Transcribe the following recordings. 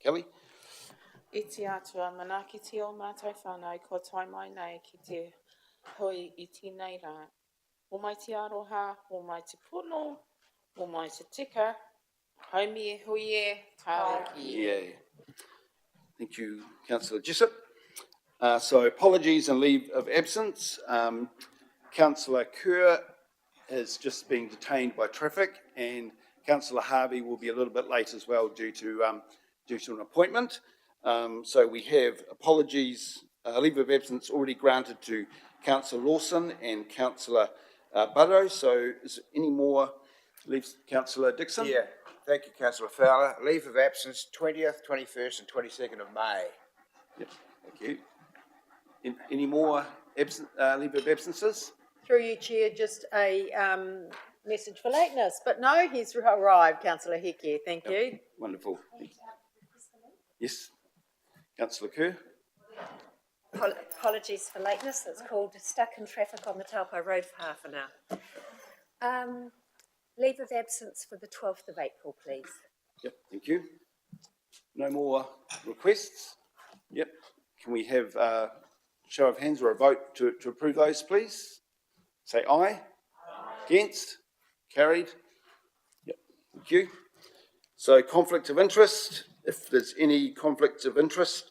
Kelly? I te atua manaki te o mātai whānau ko tai mai nei ki te hui I tēnei rā. O mai te aroha, o mai te pono, o mai te tika, haumi e hui e, tāweki. Yeah. Thank you, Councillor Jessup. So apologies and leave of absence. Councillor Kerr is just being detained by traffic, and Councillor Harvey will be a little bit late as well due to an appointment. So we have apologies, leave of absence already granted to Councillor Lawson and Councillor Burrow. So is there any more leaves? Councillor Dixon? Yeah, thank you, Councillor Fowler. Leave of absence 20th, 21st and 22nd of May. Yep, thank you. Any more leave of absences? Through you, Chair, just a message for lateness. But no, he's arrived, Councillor Hickey. Thank you. Wonderful. Yes, Councillor Kerr. Apologies for lateness. It's called stuck in traffic on the Taupo Road for half an hour. Leave of absence for the 12th of April, please. Yep, thank you. No more requests? Yep. Can we have a show of hands or a vote to approve those, please? Say aye. Aye. Against? Carried. Yep, thank you. So conflict of interest. If there's any conflict of interest,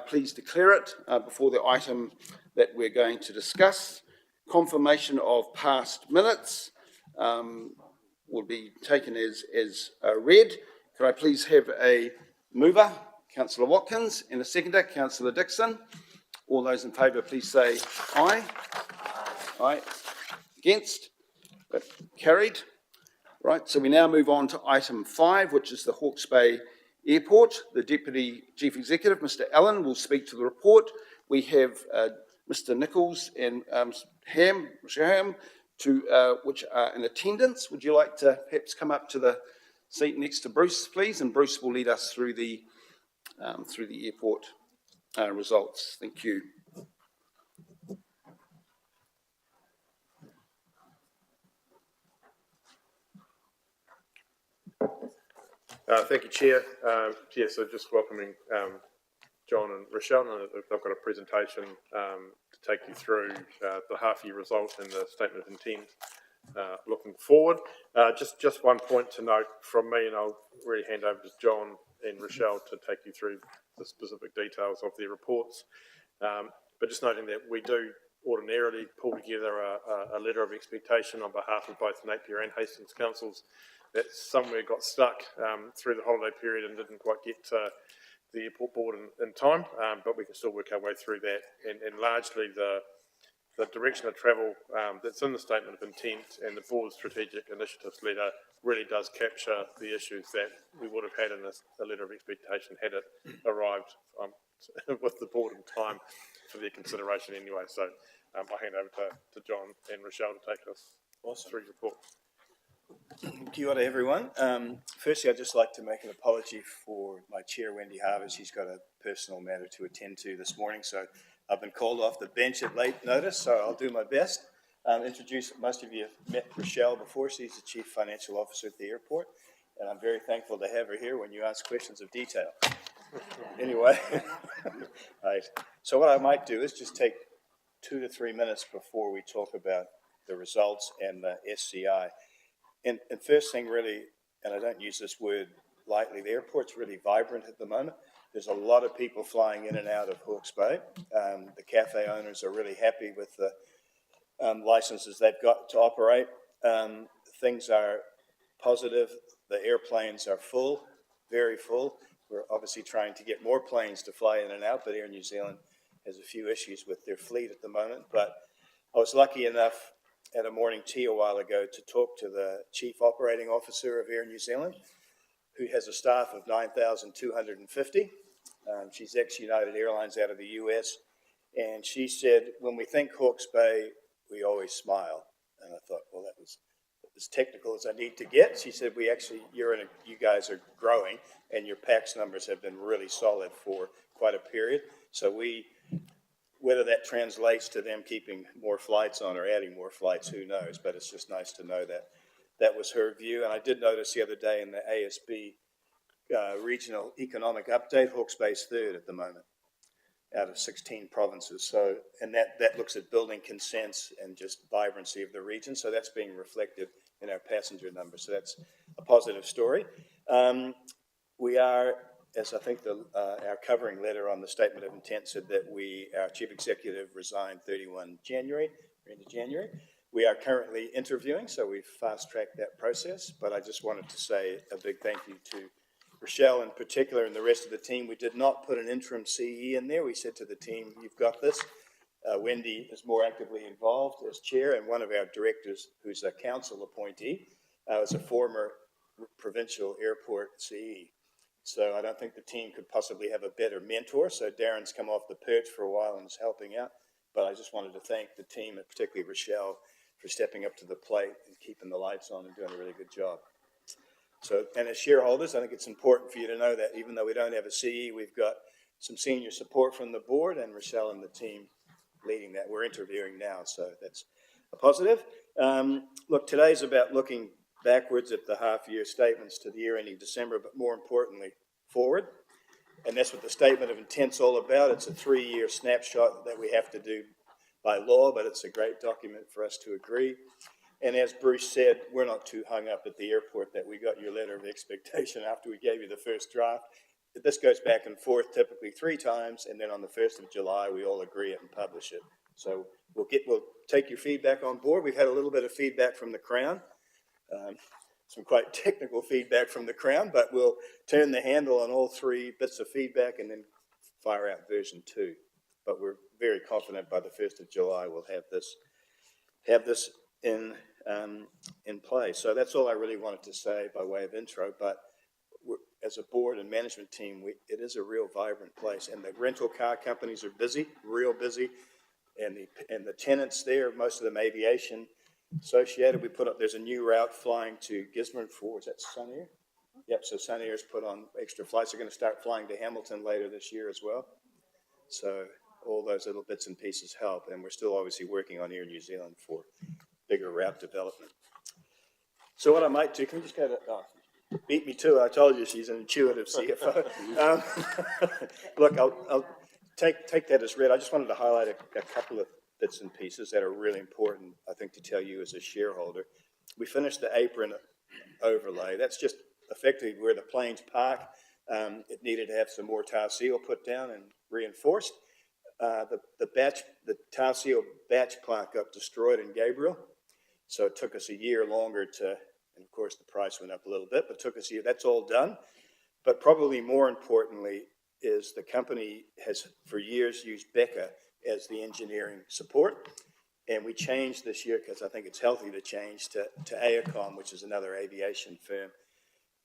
please declare it before the item that we're going to discuss. Confirmation of past minutes will be taken as read. Could I please have a mover, Councillor Watkins, and a seconder, Councillor Dixon. All those in favour, please say aye. Aye. Against? Carried. Right, so we now move on to item 5, which is the Hawke's Bay Airport. The Deputy Chief Executive, Mr. Allen, will speak to the report. We have Mr. Nichols and Mr. Ham, which are in attendance. Would you like to perhaps come up to the seat next to Bruce, please? And Bruce will lead us through the airport results. Thank you. Thank you, Chair. So just welcoming John and Rochelle. I've got a presentation to take you through the half-year result and the statement of intent looking forward. Just one point to note from me, and I'll really hand over to John and Rochelle to take you through the specific details of their reports. But just noting that we do ordinarily pull together a letter of expectation on behalf of both Napier and Hastings councils that somewhere got stuck through the holiday period and didn't quite get to the airport board in time, but we can still work our way through that. And largely the direction of travel that's in the statement of intent and the board's strategic initiatives letter really does capture the issues that we would have had in a letter of expectation had it arrived with the board in time for their consideration anyway. So I'll hand over to John and Rochelle to take us through your report. Kia ora, everyone. Firstly, I'd just like to make an apology for my chair, Wendy Harvey. She's got a personal matter to attend to this morning, so I've been called off the bench at late notice, so I'll do my best. Introduce, most of you have met Rochelle before. She's the Chief Financial Officer at the airport, and I'm very thankful to have her here when you ask questions of detail. Anyway, right. So what I might do is just take 2 to 3 minutes before we talk about the results and the SCI. And first thing really, and I don't use this word lightly, the airport's really vibrant at the moment. There's a lot of people flying in and out of Hawke's Bay. The cafe owners are really happy with the licenses they've got to operate. Things are positive. The airplanes are full, very full. We're obviously trying to get more planes to fly in and out, but Air New Zealand has a few issues with their fleet at the moment. But I was lucky enough at a morning tea a while ago to talk to the Chief Operating Officer of Air New Zealand, who has a staff of 9,250. She's ex-United Airlines out of the US. And she said, when we think Hawke's Bay, we always smile. And I thought, well, that was as technical as I need to get. She said, you guys are growing and your PAX numbers have been really solid for quite a period. So whether that translates to them keeping more flights on or adding more flights, who knows? But it's just nice to know that that was her view. And I did notice the other day in the ASB regional economic update, Hawke's Bay's third at the moment, out of 16 provinces. So, and that looks at building consents and just vibrancy of the region. So that's being reflected in our passenger numbers. So that's a positive story. We are, as I think our covering letter on the statement of intent said, that our chief executive resigned 31 January, into January. We are currently interviewing, so we've fast-tracked that process. But I just wanted to say a big thank you to Rochelle in particular and the rest of the team. We did not put an interim CE in there. We said to the team, you've got this. Wendy is more actively involved as chair, and one of our directors, who's a council appointee, is a former provincial airport CE. So I don't think the team could possibly have a better mentor. So Darren's come off the perch for a while and is helping out. But I just wanted to thank the team, and particularly Rochelle, for stepping up to the plate and keeping the lights on and doing a really good job. So, and as shareholders, I think it's important for you to know that even though we don't have a CE, we've got some senior support from the board, and Rochelle and the team leading that. We're interviewing now, so that's a positive. Look, today's about looking backwards at the half-year statements to the year ending December, but more importantly, forward. And that's what the statement of intent's all about. It's a 3-year snapshot that we have to do by law, but it's a great document for us to agree. And as Bruce said, we're not too hung up at the airport that we got your letter of expectation after we gave you the first draft. This goes back and forth typically 3 times, and then on the 1st of July, we all agree it and publish it. So we'll take your feedback on board. We've had a little bit of feedback from the Crown, some quite technical feedback from the Crown, but we'll turn the handle on all 3 bits of feedback and then fire out version 2. But we're very confident by the 1st of July we'll have this in play. So that's all I really wanted to say by way of intro. But as a board and management team, it is a real vibrant place, and the rental car companies are busy, real busy, and the tenants there, most of them aviation associated. We put up, there's a new route flying to Gisborne for, is that Sunair? Yep, so Sunair's put on extra flights. They're going to start flying to Hamilton later this year as well. So all those little bits and pieces help, and we're still obviously working on Air New Zealand for bigger route development. So what I might do, can we just go to, beat me to it, I told you she's an intuitive CFO. Look, I'll take that as read. I just wanted to highlight a couple of bits and pieces that are really important, I think, to tell you as a shareholder. We finished the apron overlay. That's just effectively where the planes park. It needed to have some more tar seal put down and reinforced. The tar seal batch plant got destroyed in Gabriel, so it took us a year longer and of course the price went up a little bit, but it took us a year. That's all done. But probably more importantly is the company has for years used Becca as the engineering support, and we changed this year because I think it's healthy to change to AECOM, which is another aviation firm,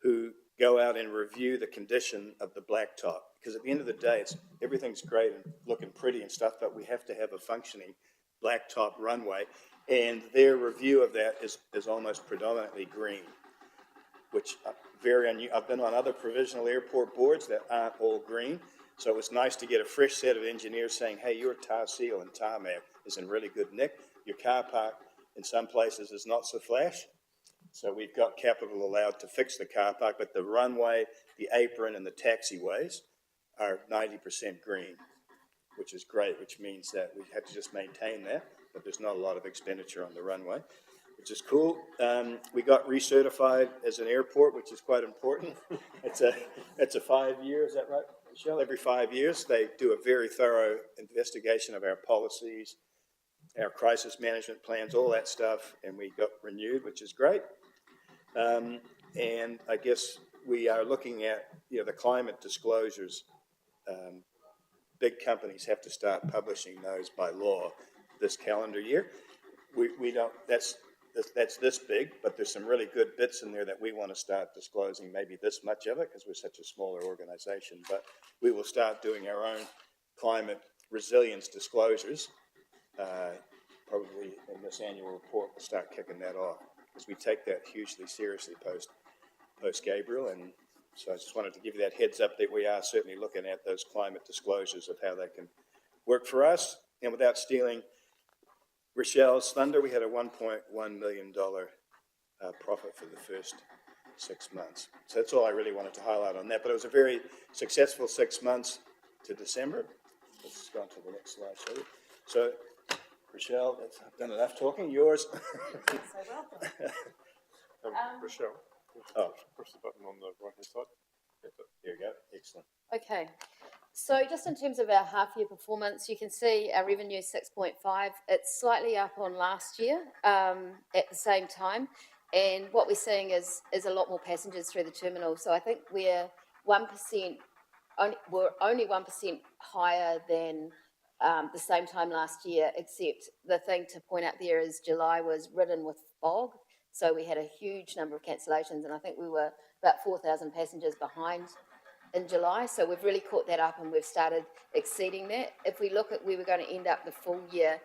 who go out and review the condition of the blacktop. Because at the end of the day, everything's great and looking pretty and stuff, but we have to have a functioning blacktop runway. And their review of that is almost predominantly green, which very unusual. I've been on other provisional airport boards that aren't all green. So it was nice to get a fresh set of engineers saying, hey, your tar seal and tarmac is in really good nick. Your car park in some places is not so flash. So we've got capital allowed to fix the car park, but the runway, the apron, and the taxiways are 90% green, which is great, which means that we have to just maintain that, but there's not a lot of expenditure on the runway, which is cool. We got recertified as an airport, which is quite important. It's a 5-year, is that right, Michelle? Every 5 years, they do a very thorough investigation of our policies, our crisis management plans, all that stuff, and we got renewed, which is great. And I guess we are looking at, the climate disclosures. Big companies have to start publishing those by law this calendar year. We don't, that's this big, but there's some really good bits in there that we want to start disclosing, maybe this much of it because we're such a smaller organization, but we will start doing our own climate resilience disclosures. Probably in this annual report, we'll start kicking that off because we take that hugely seriously post Gabriel. And so I just wanted to give you that heads up that we are certainly looking at those climate disclosures of how they can work for us. And without stealing Rochelle's thunder, we had a $1.1 million profit for the first 6 months. So that's all I really wanted to highlight on that, but it was a very successful 6 months to December. Let's go on to the next slide, shall we? So, Rochelle, I've done enough talking, yours. Rochelle, Oh. push the button on the right-hand side. That's it. Here we go, excellent. Okay, so just in terms of our half-year performance, you can see our revenue 6.5. It's slightly up on last year at the same time. And what we're seeing is a lot more passengers through the terminal. So I think we're 1%, we're only 1% higher than the same time last year, except the thing to point out there is July was ridden with fog. So we had a huge number of cancellations, and I think we were about 4,000 passengers behind in July. So we've really caught that up and we've started exceeding that. If we look at where we're going to end up the full year,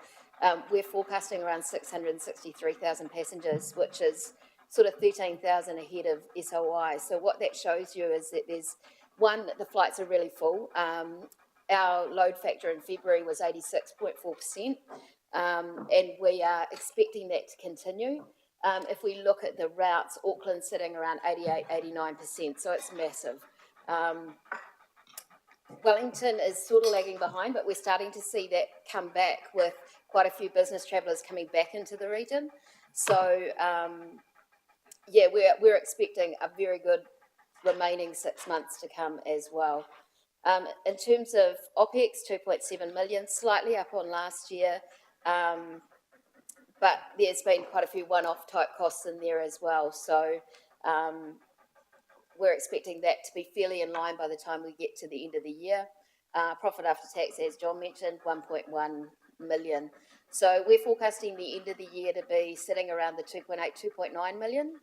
we're forecasting around 663,000 passengers, which is sort of 13,000 ahead of SOI. So what that shows you is that there's one, the flights are really full. Our load factor in February was 86.4%, and we are expecting that to continue. If we look at the routes, Auckland's sitting around 88, 89%, so it's massive. Wellington is sort of lagging behind, but we're starting to see that come back with quite a few business travellers coming back into the region. So, yeah, we're expecting a very good remaining 6 months to come as well. In terms of OPEX, 2.7 million, slightly up on last year, but there's been quite a few one-off type costs in there as well. So we're expecting that to be fairly in line by the time we get to the end of the year. Profit after tax, as John mentioned, 1.1 million. So we're forecasting the end of the year to be sitting around the 2.8, 2.9 million.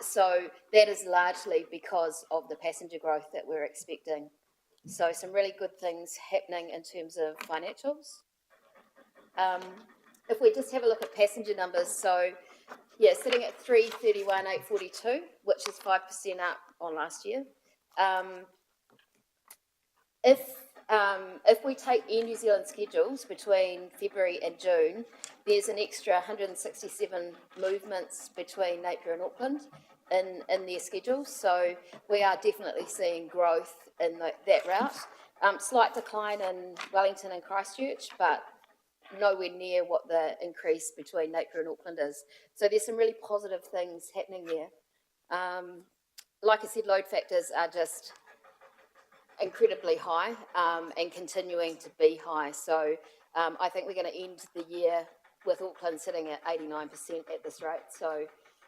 So that is largely because of the passenger growth that we're expecting. So some really good things happening in terms of financials. If we just have a look at passenger numbers, so yeah, sitting at 331,842, which is 5% up on last year. If we take Air New Zealand schedules between February and June, there's an extra 167 movements between Napier and Auckland in their schedules. So we are definitely seeing growth in that route. Slight decline in Wellington and Christchurch, but nowhere near what the increase between Napier and Auckland is. So there's some really positive things happening there. Like I said, load factors are just incredibly high and continuing to be high. So I think we're going to end the year with Auckland sitting at 89% at this rate. So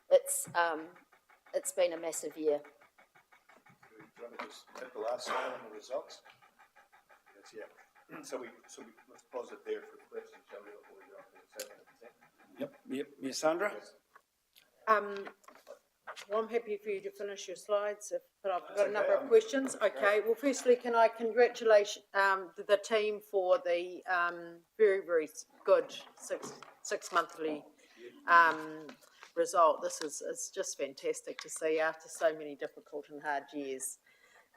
it's been a massive year. Do you want to just hit the last slide on the results? Yes, yeah. So let's pause it there for questions, shall we, before we go on to the second thing? Yep, Ms. Sandra? Well, I'm happy for you to finish your slides, but I've got That's a number okay. of questions. Okay, well, firstly, can I congratulate the team for the very, very good six monthly result. This is just fantastic to see after so many difficult and hard years.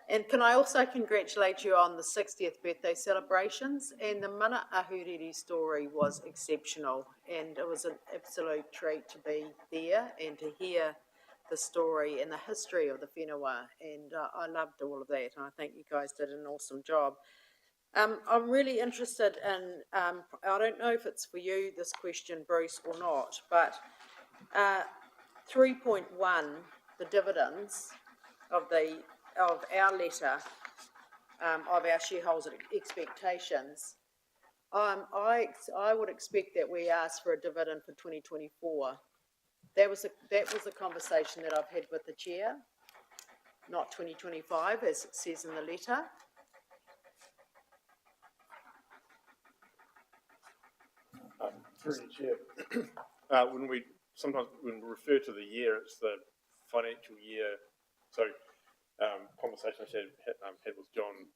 And can I also congratulate you on the 60th birthday celebrations? And the Mana Ahuriri story was exceptional, and it was an absolute treat to be there and to hear the story and the history of the whenua, and I loved all of that, and I think you guys did an awesome job. I'm really interested in, I don't know if it's for you, this question, Bruce, or not, but 3.1, the dividends of our letter, of our shareholders' expectations, I would expect that we ask for a dividend for 2024. That was a conversation that I've had with the chair, not 2025, as it says in the letter. Through the chair. When we refer to the year, it's the financial year. So, conversation I had with John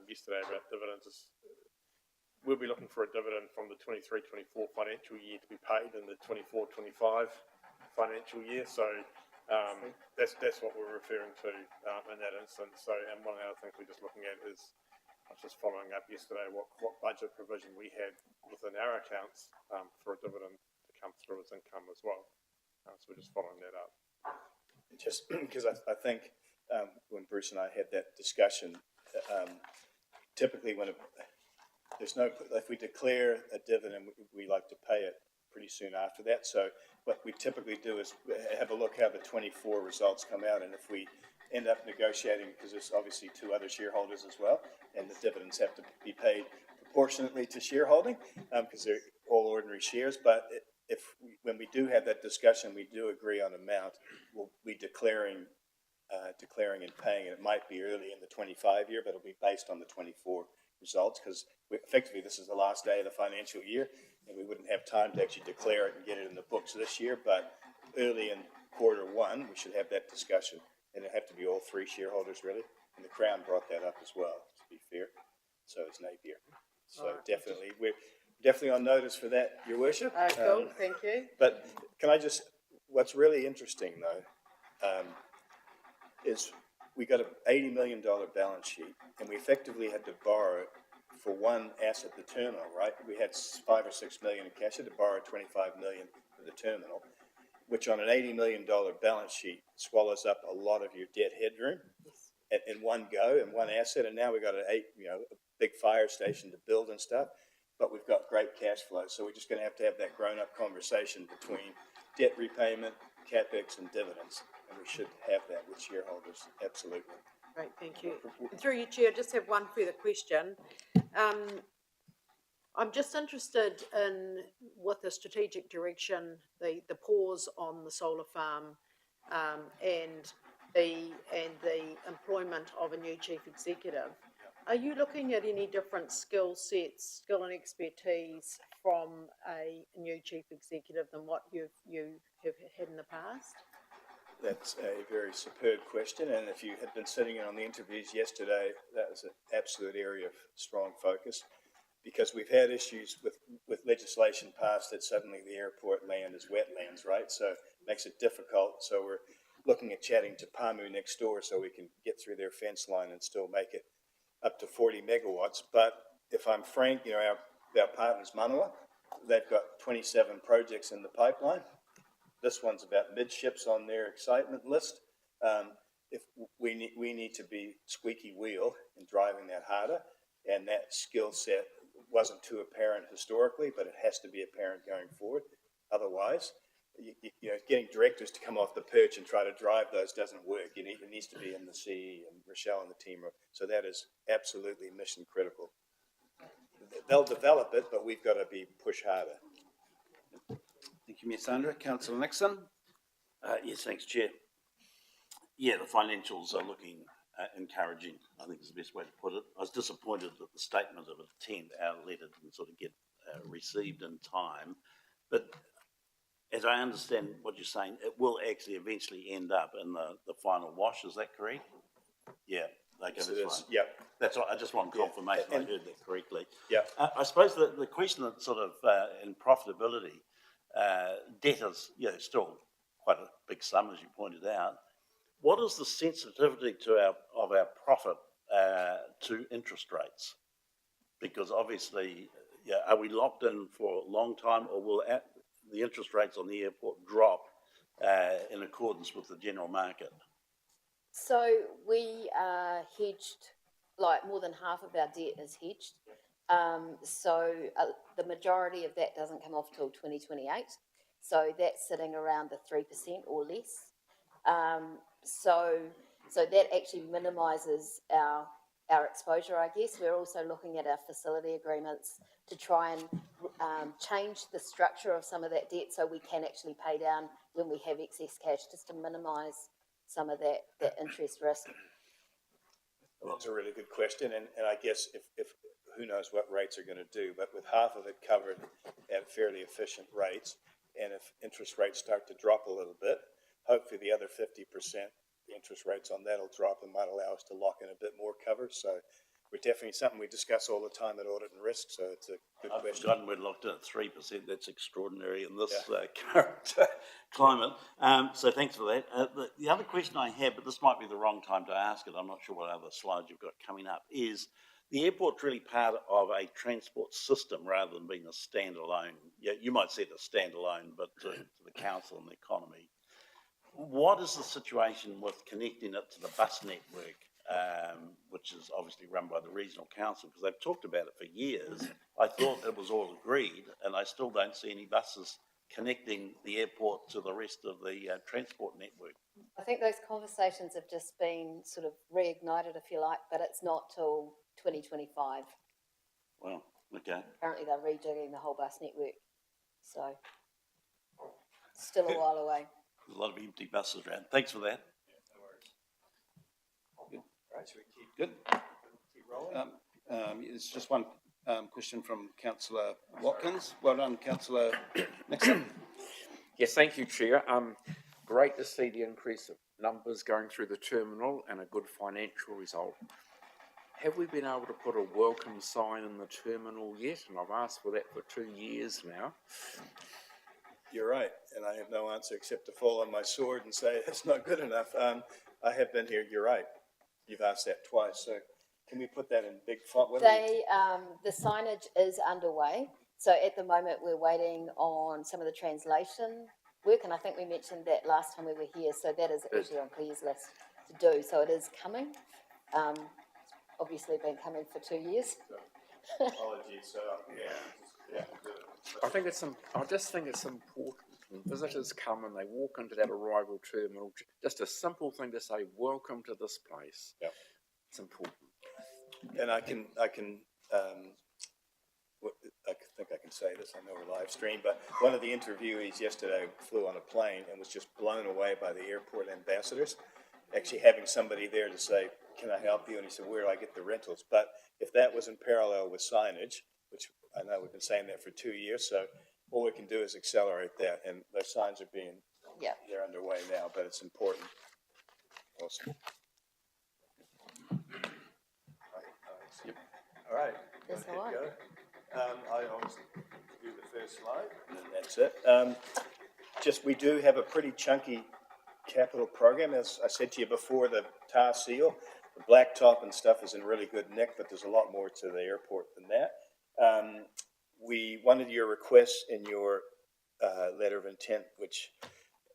yesterday about dividends. We'll be looking for a dividend from the 23-24 financial year to be paid in the 24-25 financial year. So that's what we're referring to in that instance. So, and one of the other things we're just looking at is, I was just following up yesterday what budget provision we had within our accounts for a dividend to come through as income as well. So we're just following that up. just because I think when Bruce and I had that discussion, typically if we declare a dividend, we like to pay it pretty soon after that. So what we typically do is have a look how the 24 results come out, and if we end up negotiating, because there's obviously two other shareholders as well, and the dividends have to be paid proportionately to shareholding, because they're all ordinary shares. But when we do have that discussion, we do agree on amount, we'll be declaring and paying, and it might be early in the 25 year, but it'll be based on the 24 results, because effectively this is the last day of the financial year, and we wouldn't have time to actually declare it and get it in the books this year. But early in quarter one, we should have that discussion, and it'd have to be all three shareholders really, and the Crown brought that up as well, to be fair. So it's Napier. So definitely, we're definitely on notice for that, Your Worship. Cool, thank you. But can I just, what's really interesting though, is we got an $80 million balance sheet, and we effectively had to borrow it for one asset, the terminal, right? We had 5 or 6 million in cash, had to borrow 25 million for the terminal, which on an $80 million balance sheet swallows up a lot of your debt headroom in one go, in one asset. And now we've got a big fire station to build and stuff, but we've got great cash flow. So we're just going to have that grown-up conversation between debt repayment, CapEx, and dividends. And we should have that with shareholders, absolutely. Great, thank you. And through you, Chair, I just have one further question. I'm just interested in, with the strategic direction, the pause on the solar farm, and the employment of a new chief executive. Are you looking at any different skill and expertise from a new chief executive than what you have had in the past? That's a very superb question, and if you had been sitting in on the interviews yesterday, that was an absolute area of strong focus, because we've had issues with legislation passed that suddenly the airport land is wetlands, right? So it makes it difficult. So we're looking at chatting to Pamu next door so we can get through their fence line and still make it up to 40 megawatts. But if I'm frank, our partners, Manawa, they've got 27 projects in the pipeline. This one's about midships on their excitement list. If we need to be squeaky wheel in driving that harder, and that skill set wasn't too apparent historically, but it has to be apparent going forward. Otherwise, getting directors to come off the perch and try to drive those doesn't work. It needs to be in the CE, and Rochelle and the team so that is absolutely mission critical. They'll develop it, but we've got to push harder. Thank you, Ms. Sandra. Councillor Nixon. Yes, thanks, Chair. Yeah, the financials are looking encouraging, I think is the best way to put it. I was disappointed that the statement of intent, our letter, didn't sort of get received in time. But as I understand what you're saying, it will actually eventually end up in the final wash. Is that correct? Yeah. Okay, So that's fine. yeah. That's right. I just want confirmation I heard that correctly. Yeah. I suppose the question that sort of in profitability, debt is still quite a big sum, as you pointed out. What is the sensitivity of our profit to interest rates? Because obviously, are we locked in for a long time, or will the interest rates on the airport drop in accordance with the general market? So we are hedged, like more than half of our debt is hedged. So the majority of that doesn't come off till 2028. So that's sitting around the 3% or less. So that actually minimises our exposure, I guess. We're also looking at our facility agreements to try and change the structure of some of that debt so we can actually pay down when we have excess cash, just to minimise some of that interest risk. That's a really good question, and I guess if who knows what rates are going to do, but with half of it covered at fairly efficient rates, and if interest rates start to drop a little bit, hopefully the other 50%, the interest rates on that will drop and might allow us to lock in a bit more cover. So we're definitely something we discuss all the time at Audit and Risk, so it's a good I've question. forgotten we're locked in at 3%. That's extraordinary in this current climate. So thanks for that. The other question I have, but this might be the wrong time to ask it, I'm not sure what other slides you've got coming up, is the airport's really part of a transport system rather than being a standalone. Yeah, you might say it's a standalone, but to the council and the economy. what is the situation with connecting it to the bus network, which is obviously run by the regional council, because they've talked about it for years. I thought it was all agreed, and I still don't see any buses connecting the airport to the rest of the transport network. I think those conversations have just been sort of reignited, if you like, but it's not till 2025. Well, okay. Apparently they're rejigging the whole bus network, so still a while away. There's a lot of empty buses around. Thanks for that. Right, so we keep Good. rolling? It's just one question from councillor Watkins. Well done, councillor Nixon. Yes, thank you, Chair. Great to see the increase of numbers going through the terminal and a good financial result. Have we been able to put a welcome sign in the terminal yet? And I've asked for that for 2 years now. You're right, and I have no answer except to fall on my sword and say it's not good enough. I have been here, you're right. You've asked that twice, so can we put that in big font? What do we- The signage is underway. So at the moment, we're waiting on some of the translation work, and I think we mentioned that last time we were here. So that is actually on Claire's list to do. So it is coming. Obviously been coming for 2 years. Apologies, so, yeah. I just think it's important when visitors come and they walk into that arrival terminal, just a simple thing to say, welcome to this place. Yeah. It's important. And I think I can say this, I know we're live stream, but one of the interviewees yesterday flew on a plane and was just blown away by the airport ambassadors, actually having somebody there to say, can I help you? And he said, where do I get the rentals? But if that was in parallel with signage, which I know we've been saying that for 2 years, so all we can do is accelerate that, and those signs are Yeah. they're underway now, but it's important. Awesome. All right. That's Hit the one. go. I always do the first slide, and then that's it. Just, we do have a pretty chunky capital program. As I said to you before, the tar seal, the blacktop and stuff is in really good nick, but there's a lot more to the airport than that. One of your requests in your letter of intent, which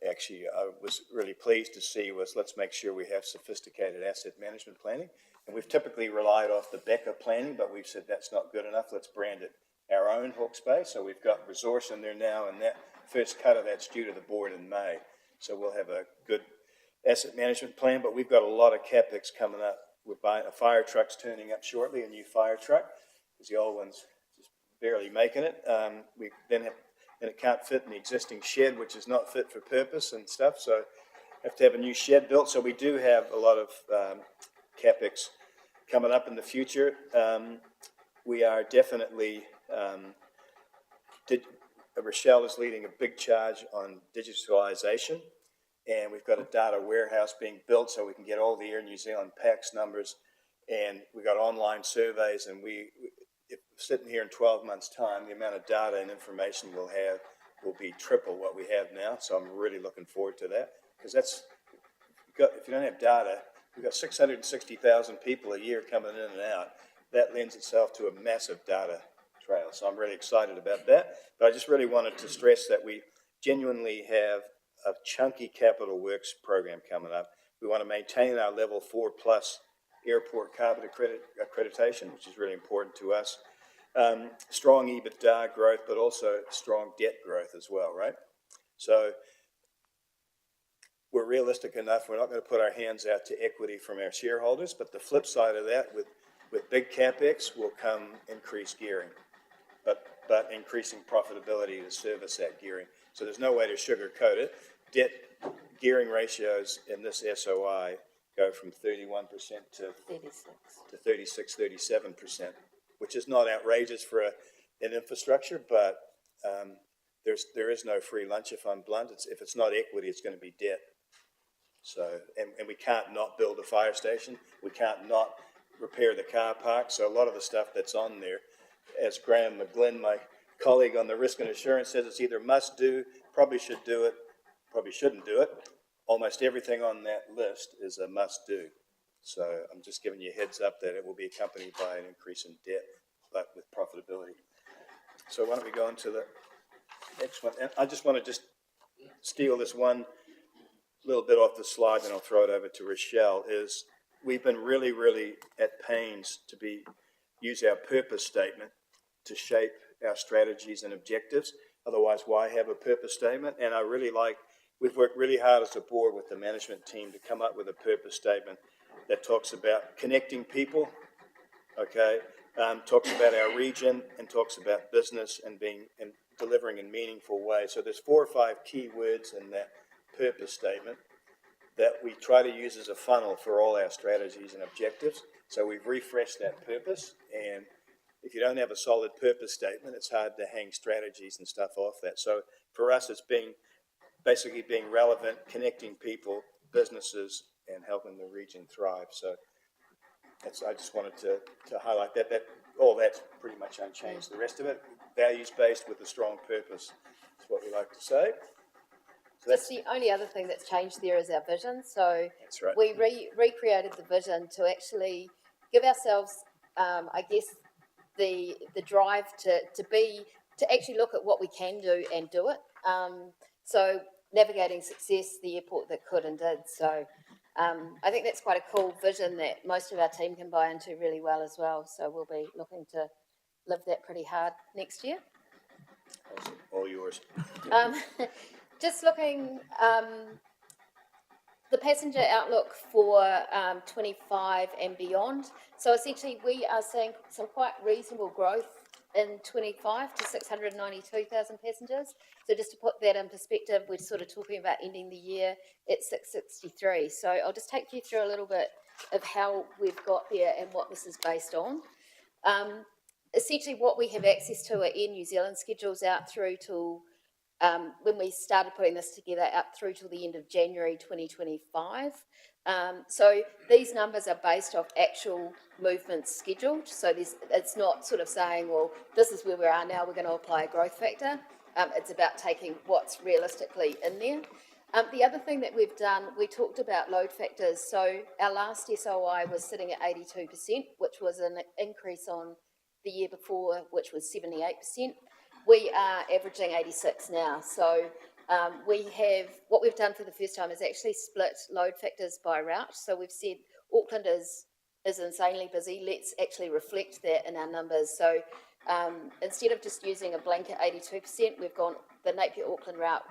actually I was really pleased to see, was let's make sure we have sophisticated asset management planning. And we've typically relied off the Becker planning, but we've said that's not good enough. Let's brand it our own Hawke's Bay. So we've got resource in there now, and that first cut of that's due to the board in May. So we'll have a good asset management plan, but we've got a lot of CapEx coming up. We're buying a fire truck's turning up shortly, a new fire truck, because the old one's just barely making it. We then have, and it can't fit in the existing shed, which is not fit for purpose and stuff. So have to have a new shed built. So we do have a lot of CapEx coming up in the future. We are definitely, Rochelle is leading a big charge on digitalization, and we've got a data warehouse being built so we can get all the Air New Zealand PAX numbers, and we've got online surveys, and if sitting here in 12 months' time, the amount of data and information we'll have will be triple what we have now. So I'm really looking forward to that, because if you don't have data, we've got 660,000 people a year coming in and out. That lends itself to a massive data trail. So I'm really excited about that. But I just really wanted to stress that we genuinely have a chunky capital works program coming up. We want to maintain our level 4+ airport carbon accreditation, which is really important to us. Strong EBITDA growth, but also strong debt growth as well, right? So we're realistic enough. We're not going to put our hands out to equity from our shareholders, but the flip side of that, with big CapEx will come increased gearing, but increasing profitability to service that gearing. So there's no way to sugarcoat it. Debt gearing ratios in this SOI go from 31% to 36, 37%, which is not outrageous for an infrastructure, but there is no free lunch, if I'm blunt. If it's not equity, it's going to be debt. So, and we can't not build a fire station. We can't not repair the car park. So a lot of the stuff that's on there, as Graham McGlynn, my colleague on the risk and assurance, says, it's either must do, probably should do it, probably shouldn't do it. Almost everything on that list is a must do. So I'm just giving you a heads up that it will be accompanied by an increase in debt, but with profitability. So why don't we go on to the next one? And I just want to steal this one little bit off the slide, and I'll throw it over to Rochelle, is we've been really, really at pains to use our purpose statement to shape our strategies and objectives. Otherwise, why have a purpose statement? And I really we've worked really hard as a board with the management team to come up with a purpose statement that talks about connecting people, okay, talks about our region, and talks about business and delivering in meaningful ways. So there's 4 or 5 key words in that purpose statement that we try to use as a funnel for all our strategies and objectives. So we've refreshed that purpose, and if you don't have a solid purpose statement, it's hard to hang strategies and stuff off that. So for us, it's basically being relevant, connecting people, businesses, and helping the region thrive. So I just wanted to highlight that all that's pretty much unchanged. The rest of it, values-based with a strong purpose, is what we like to say. So Just the only other thing that's changed there is our vision. So That's right. we recreated the vision to actually give ourselves, I guess, the drive to actually look at what we can do and do it. So navigating success, the airport that could and did. So I think that's quite a cool vision that most of our team can buy into really well as well. So we'll be looking to live that pretty hard next year. Awesome. All yours. Just looking, the passenger outlook for 25 and beyond. So essentially we are seeing some quite reasonable growth in 25 to 692,000 passengers. So just to put that in perspective, we're sort of talking about ending the year at 663. So I'll just take you through a little bit of how we've got there and what this is based on. Essentially what we have access to are Air New Zealand schedules out through till when we started putting this together, out through till the end of January 2025. So these numbers are based off actual movements scheduled. So it's not sort of saying, well, this is where we are now, we're going to apply a growth factor. It's about taking what's realistically in there. The other thing that we've done, we talked about load factors. So our last SOI was sitting at 82%, which was an increase on the year before, which was 78%. We are averaging 86 now. So what we've done for the first time is actually split load factors by route. So we've said Auckland is insanely busy. Let's actually reflect that in our numbers. So instead of just using a blanket 82%, we've gone the Napier-Auckland route.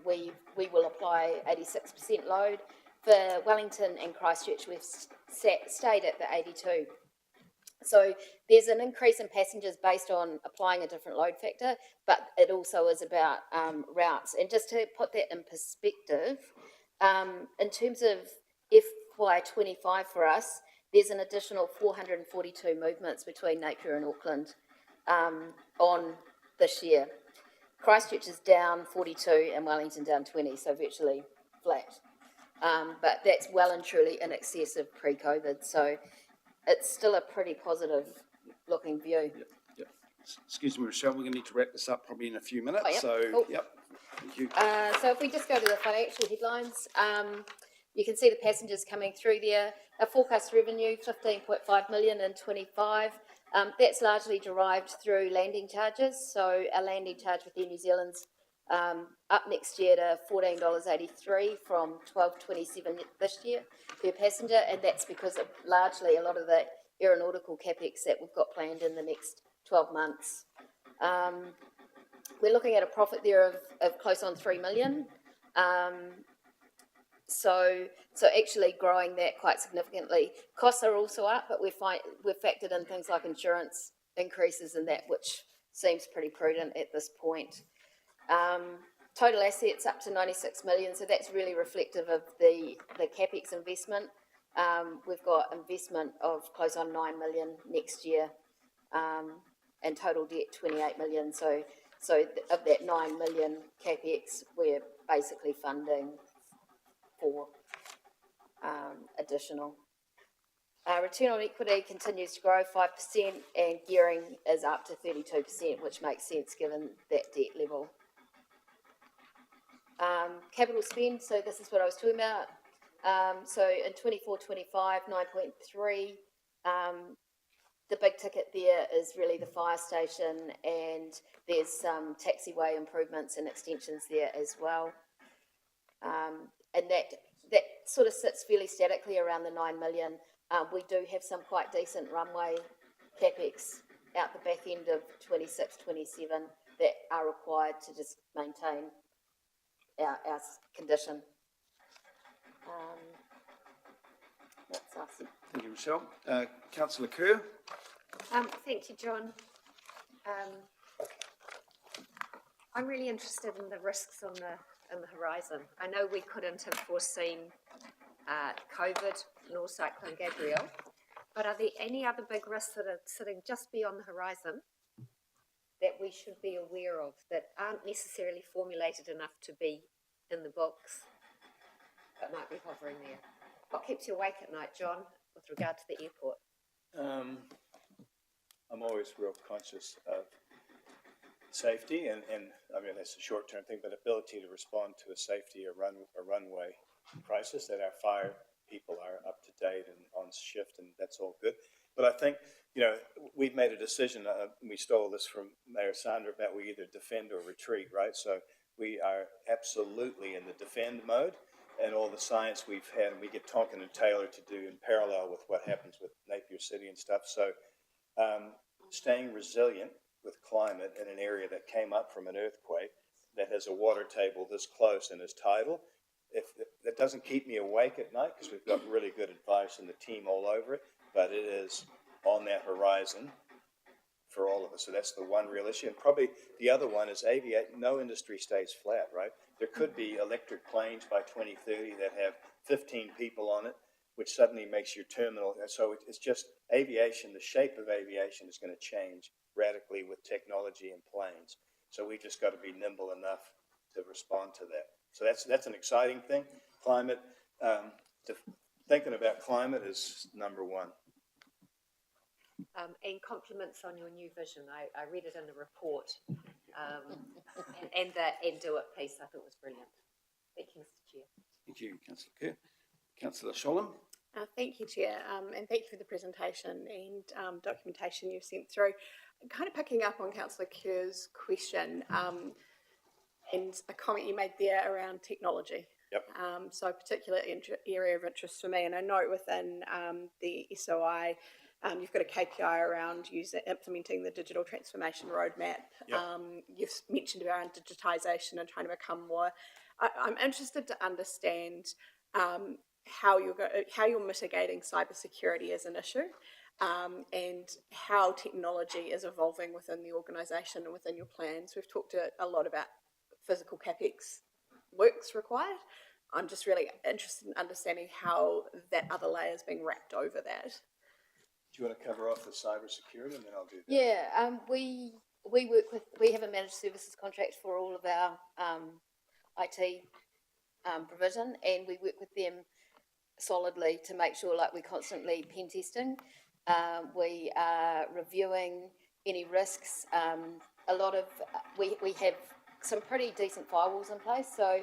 We will apply 86% load. For Wellington and Christchurch, we've stayed at the 82. So there's an increase in passengers based on applying a different load factor, but it also is about routes. And just to put that in perspective, in terms of FY25 for us, there's an additional 442 movements between Napier and Auckland on this year. Christchurch is down 42 and Wellington down 20, so virtually flat. But that's well and truly in excess of pre-COVID. So it's still a pretty positive looking view. Yep. Excuse me, Rochelle, we're going to need to wrap this up probably in a few minutes. Oh, yep. So, Cool. yep. Thank you. So if we just go to the financial headlines, you can see the passengers coming through there. Our forecast revenue, 15.5 million in 25. That's largely derived through landing charges. So our landing charge with Air New Zealand's up next year to $14.83 from $12.27 this year per passenger, and that's because of largely a lot of the aeronautical capex that we've got planned in the next 12 months. We're looking at a profit there of close on 3 million. So actually growing that quite significantly. Costs are also up, but we've factored in things like insurance increases and that, which seems pretty prudent at this point. Total assets up to 96 million, so that's really reflective of the capex investment. We've got investment of close on 9 million next year, and total debt 28 million. So of that 9 million capex, we're basically funding for additional. Return on equity continues to grow 5%, and gearing is up to 32%, which makes sense given that debt level. Capital spend, so this is what I was talking about. So in 24-25, 9.3. The big ticket there is really the fire station, and there's some taxiway improvements and extensions there as well. And that sort of sits fairly statically around the 9 million. We do have some quite decent runway capex out the back end of 26, 27 that are required to just maintain our condition. That's us. Thank you, Michelle. Councillor Kerr? Thank you, John. I'm really interested in the risks on the horizon. I know we couldn't have foreseen COVID nor Cyclone Gabrielle, but are there any other big risks that are sitting just beyond the horizon that we should be aware of that aren't necessarily formulated enough to be in the books, but might be hovering there? What keeps you awake at night, John, with regard to the airport? I'm always real conscious of safety and I mean, that's a short-term thing, but ability to respond to a safety or runway crisis, that our fire people are up to date and on shift, and that's all good. But I think, you know, we've made a decision, we stole this from Mayor Sandra, about we either defend or retreat, right? So we are absolutely in the defend mode, and all the science we've had, and we get Tonkin and Taylor to do in parallel with what happens with Napier City and stuff. So staying resilient with climate in an area that came up from an earthquake that has a water table this close and is tidal, if that doesn't keep me awake at night, because we've got really good advice and the team all over it, but it is on that horizon for all of us. So that's the one real issue. And probably the other one is no industry stays flat, right? There could be electric planes by 2030 that have 15 people on it, which suddenly makes your terminal. So it's just aviation, the shape of aviation is going to change radically with technology and planes. So we just got to be nimble enough to respond to that. So that's an exciting thing. Climate, thinking about climate is number one. And compliments on your new vision. I read it in the report. And do it piece, I thought was brilliant. Thank you, Mr. Chair. Thank you, Councillor Kerr. Councillor Sholem? Thank you, Chair, and thank you for the presentation and documentation you've sent through. Kind of picking up on Councillor Kerr's question and a comment you made there around technology. Yep. So a particular area of interest for me, and I know within the SOI, you've got a KPI around implementing the digital transformation roadmap. Yep. You've mentioned around digitisation and trying to become more. I'm interested to understand how you're mitigating cybersecurity as an issue, and how technology is evolving within the organisation and within your plans. We've talked a lot about physical capex works required. I'm just really interested in understanding how that other layer is being wrapped over that. Do you want to cover off the cybersecurity, and then I'll do that? Yeah, we have a managed services contract for all of our IT provision, and we work with them solidly to make sure, like, we're constantly pen testing. We are reviewing any risks. We have some pretty decent firewalls in place, so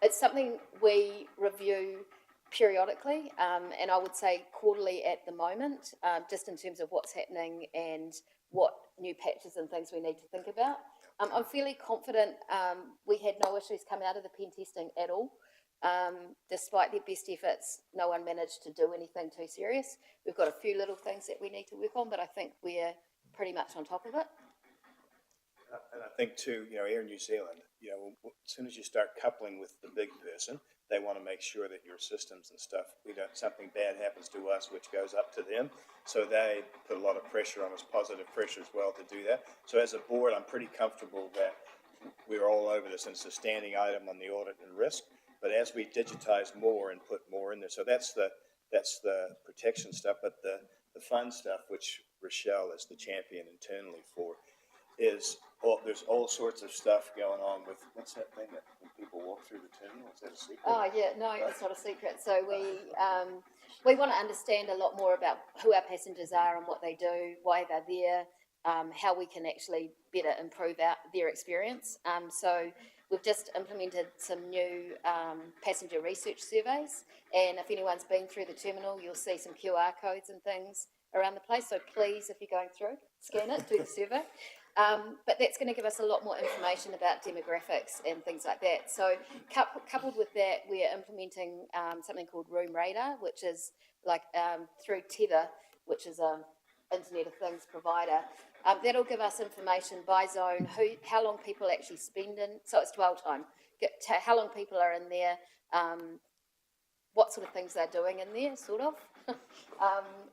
it's something we review periodically, and I would say quarterly at the moment, just in terms of what's happening and what new patches and things we need to think about. I'm fairly confident we had no issues come out of the pen testing at all. Despite their best efforts, no one managed to do anything too serious. We've got a few little things that we need to work on, but I think we're pretty much on top of it. And I think too, you know, Air New Zealand, you know, as soon as you start coupling with the big person, they want to make sure that your systems and stuff, something bad happens to us, which goes up to them. So they put a lot of pressure on us, positive pressure as well, to do that. So as a board, I'm pretty comfortable that we're all over this, and it's a standing item on the audit and risk. But as we digitize more and put more in there, so that's the protection stuff. But the fun stuff, which Rochelle is the champion internally for, is there's all sorts of stuff going on with, what's that thing that when people walk through the terminal? Is that a secret? Oh yeah, no, it's not a secret. So we want to understand a lot more about who our passengers are and what they do, why they're there, how we can actually better improve their experience. So we've just implemented some new passenger research surveys, and if anyone's been through the terminal, you'll see some QR codes and things around the place. So please, if you're going through, scan it, do the survey. But that's going to give us a lot more information about demographics and things like that. So coupled with that, we're implementing something called Room Radar, which is like through Tether, which is a Internet of Things provider. That'll give us information by zone, how long people actually spend in, so it's dwell time, how long people are in there, what sort of things they're doing in there, sort of.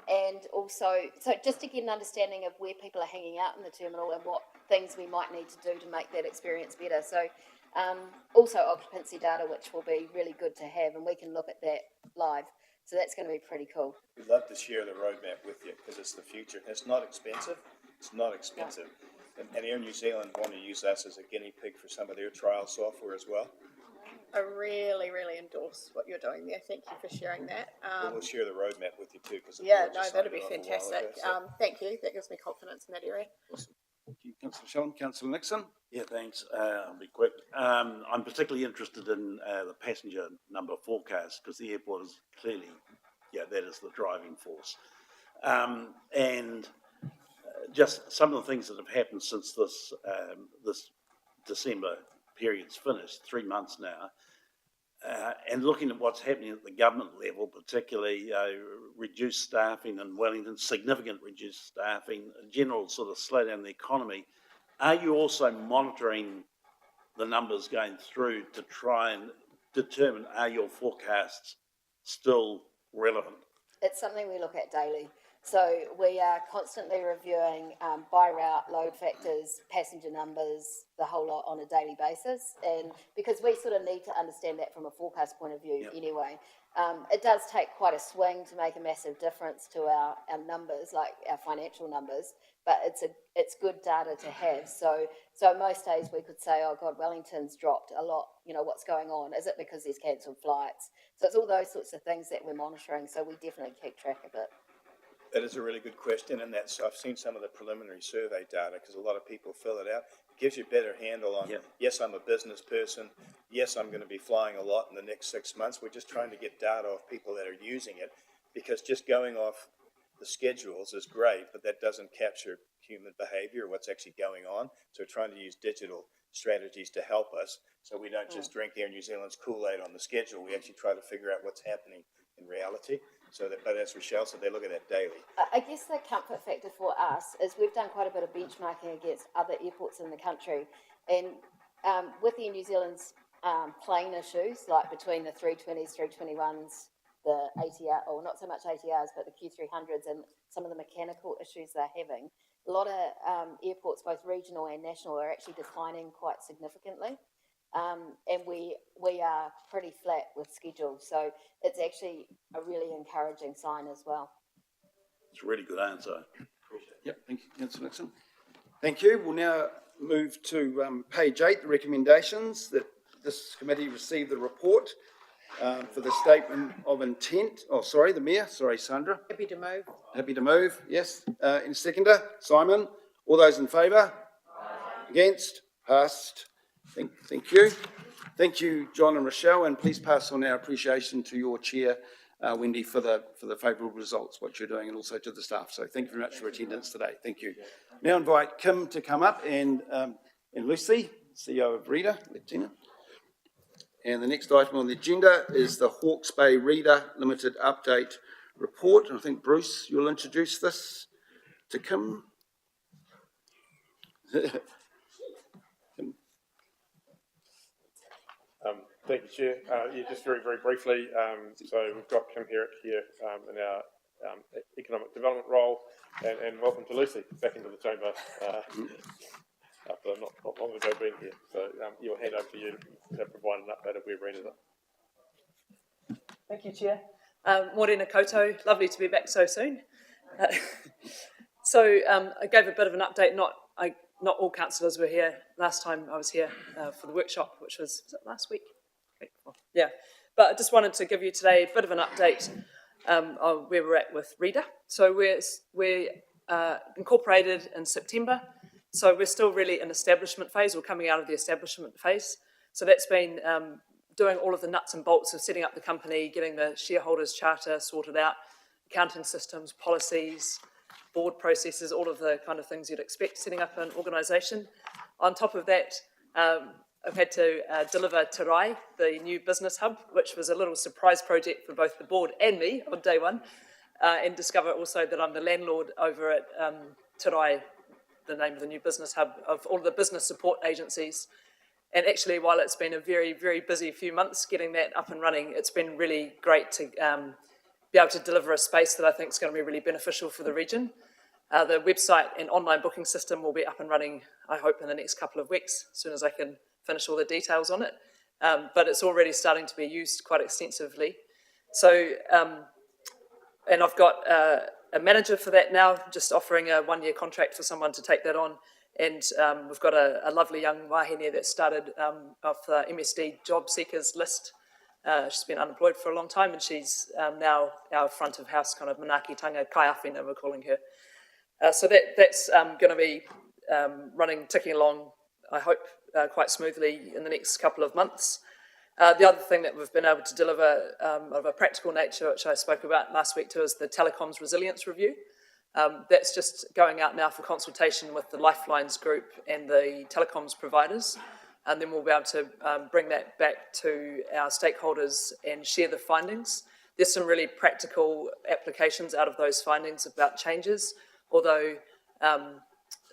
And also, so just to get an understanding of where people are hanging out in the terminal and what things we might need to do to make that experience better. So also occupancy data, which will be really good to have, and we can look at that live. So that's going to be pretty cool. We'd love to share the roadmap with you because it's the future. It's not expensive. It's not expensive. And Air New Zealand want to use us as a guinea pig for some of their trial software as well. I really, really endorse what you're doing there. Thank you for sharing that. We'll share the roadmap with you too. Because Yeah, no, that'd be fantastic. Thank you. That gives me confidence in that area. Thank you, Councillor Sheldon. Councillor Nixon? Yeah, thanks. I'll be quick. I'm particularly interested in the passenger number forecast because the airport is clearly, that is the driving force. And just some of the things that have happened since this December period's finished, 3 months now, and looking at what's happening at the government level, particularly reduced staffing in Wellington, significant reduced staffing, a general sort of slowdown in the economy, are you also monitoring the numbers going through to try and determine are your forecasts still relevant? It's something we look at daily. So we are constantly reviewing by route, load factors, passenger numbers, the whole lot on a daily basis. And because we sort of need to understand that from a forecast point of view anyway. It does take quite a swing to make a massive difference to our numbers, like our financial numbers, but it's good data to have. So most days we could say, oh God, Wellington's dropped a lot, what's going on? Is it because there's cancelled flights? So it's all those sorts of things that we're monitoring, so we definitely keep track of it. That is a really good question, and I've seen some of the preliminary survey data because a lot of people fill it out. It gives you a better handle on, yes, I'm a business person, yes, I'm going to be flying a lot in the next 6 months. We're just trying to get data off people that are using it, because just going off the schedules is great, but that doesn't capture human behavior, what's actually going on. So we're trying to use digital strategies to help us, so we don't just drink Air New Zealand's Kool-Aid on the schedule. We actually try to figure out what's happening in reality. So that, but as Rochelle said, they look at that daily. I guess the comfort factor for us is we've done quite a bit of benchmarking against other airports in the country, and with Air New Zealand's plane issues, like between the 320s, 321s, the ATR, or not so much ATRs, but the Q300s and some of the mechanical issues they're having, a lot of airports, both regional and national, are actually declining quite significantly. And we are pretty flat with schedule, so it's actually a really encouraging sign as well. It's a really good answer. Yep, thank you, Councillor Nixon. Thank you. We'll now move to page 8, the recommendations that this committee received the report for the statement of intent. Oh, sorry, the Mayor. Sorry, Sandra. Happy to move. Happy to move, yes. Any seconder? Simon. All those in favour? Against? Passed. Thank you. Thank you, John and Rochelle, and please pass on our appreciation to your chair, Wendy, for the favourable results, what you're doing, and also to the staff. So thank you very much for attendance today. Thank you. Now invite Kim to come up and Lucy, CEO of Reader, Lieutenant. And the next item on the agenda is the Hawke's Bay Reader Limited Update Report. And I think, Bruce, you'll introduce this to Kim. Thank you, Chair. Just very, very briefly, so we've got Kim here in our economic development role, and welcome to Lucy back into the chamber after not long ago being here. So you'll hand over to you to provide an update of where Reader's at. Thank you, Chair. Morena koutou, lovely to be back so soon. So I gave a bit of an update. Not all councillors were here last time I was here for the workshop, which was it last week? Yeah, but I just wanted to give you today a bit of an update on where we're at with Reader. So we're incorporated in September, so we're still really in establishment phase. We're coming out of the establishment phase. So that's been doing all of the nuts and bolts of setting up the company, getting the shareholders charter sorted out, accounting systems, policies, board processes, all of the kind of things you'd expect setting up an organisation. On top of that, I've had to deliver Te Rai, the new business hub, which was a little surprise project for both the board and me on day one, and discover also that I'm the landlord over at Te Rai, the name of the new business hub, of all the business support agencies. And actually, while it's been a very, very busy few months getting that up and running, it's been really great to be able to deliver a space that I think is going to be really beneficial for the region. The website and online booking system will be up and running, I hope, in the next couple of weeks, as soon as I can finish all the details on it. But it's already starting to be used quite extensively. So, and I've got a manager for that now, just offering a one-year contract for someone to take that on. And we've got a lovely young wahine that started off the MSD job seekers list. She's been unemployed for a long time, and she's now our front of house kind of manaakitanga kaiawhina, we're calling her. So that's going to be ticking along, I hope, quite smoothly in the next couple of months. The other thing that we've been able to deliver of a practical nature, which I spoke about last week too, is the Telecoms Resilience Review. That's just going out now for consultation with the Lifelines group and the telecoms providers. And then we'll be able to bring that back to our stakeholders and share the findings. There's some really practical applications out of those findings about changes, although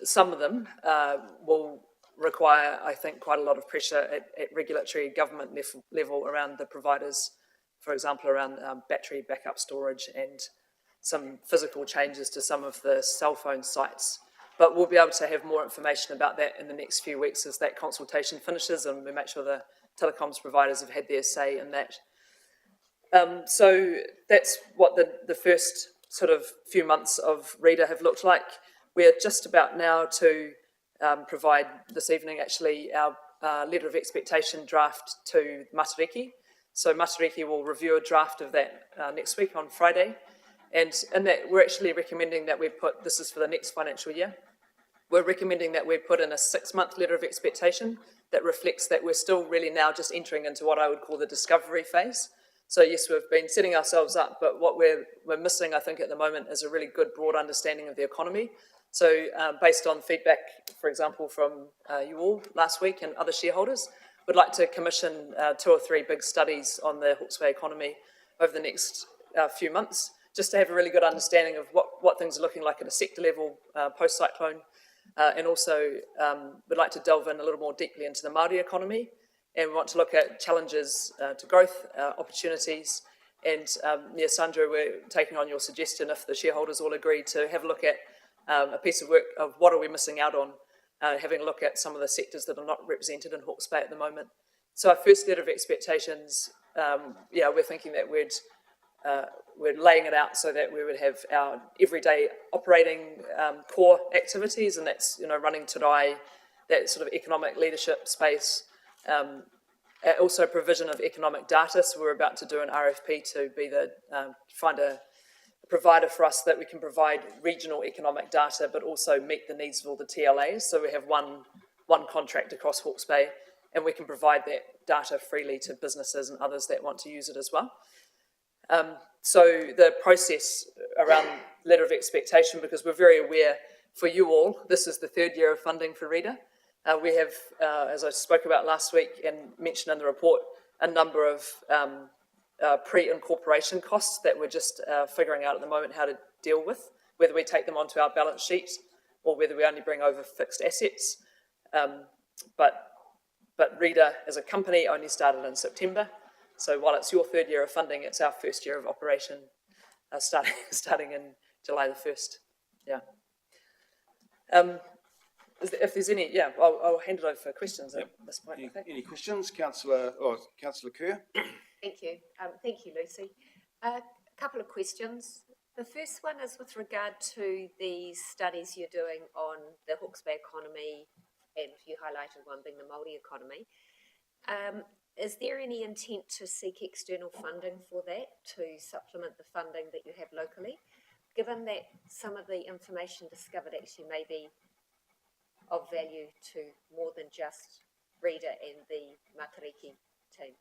some of them will require, I think, quite a lot of pressure at regulatory government level around the providers, for example, around battery backup storage and some physical changes to some of the cell phone sites. But we'll be able to have more information about that in the next few weeks as that consultation finishes, and we make sure the telecoms providers have had their say in that. So that's what the first sort of few months of Reader have looked like. We're just about now to provide this evening, actually, our letter of expectation draft to Matariki. So Matariki will review a draft of that next week on Friday. And in that, we're actually recommending that we put, this is for the next financial year, we're recommending that we put in a 6-month letter of expectation that reflects that we're still really now just entering into what I would call the discovery phase. So yes, we've been setting ourselves up, but what we're missing, I think, at the moment is a really good broad understanding of the economy. So based on feedback, for example, from you all last week and other shareholders, we'd like to commission 2 or 3 big studies on the Hawke's Bay economy over the next few months, just to have a really good understanding of what things are looking like at a sector level post-cyclone. And also we'd like to delve in a little more deeply into the Māori economy, and we want to look at challenges to growth, opportunities. And Sandra, we're taking on your suggestion, if the shareholders all agree, to have a look at a piece of work of what are we missing out on, having a look at some of the sectors that are not represented in Hawke's Bay at the moment. So our first letter of expectations, we're thinking that we're laying it out so that we would have our everyday operating core activities, and that's running Te Rai, that sort of economic leadership space, also provision of economic data. So we're about to do an RFP to be find a provider for us that we can provide regional economic data, but also meet the needs of all the TLAs. So we have one contract across Hawke's Bay, and we can provide that data freely to businesses and others that want to use it as well. So the process around letter of expectation, because we're very aware for you all, this is the 3rd year of funding for Reader. We have, as I spoke about last week and mentioned in the report, a number of pre-incorporation costs that we're just figuring out at the moment how to deal with, whether we take them onto our balance sheet or whether we only bring over fixed assets. But Reader as a company only started in September. So while it's your 3rd year of funding, it's our 1st year of operation, starting in July the 1st. Yeah. If there's any, I'll hand it over for questions at this point. Any questions, Councillor Kerr? Thank you. Thank you, Lucy. A couple of questions. The first one is with regard to the studies you're doing on the Hawke's Bay economy, and you highlighted one being the Māori economy. Is there any intent to seek external funding for that to supplement the funding that you have locally, given that some of the information discovered actually may be of value to more than just Reader and the Matariki team?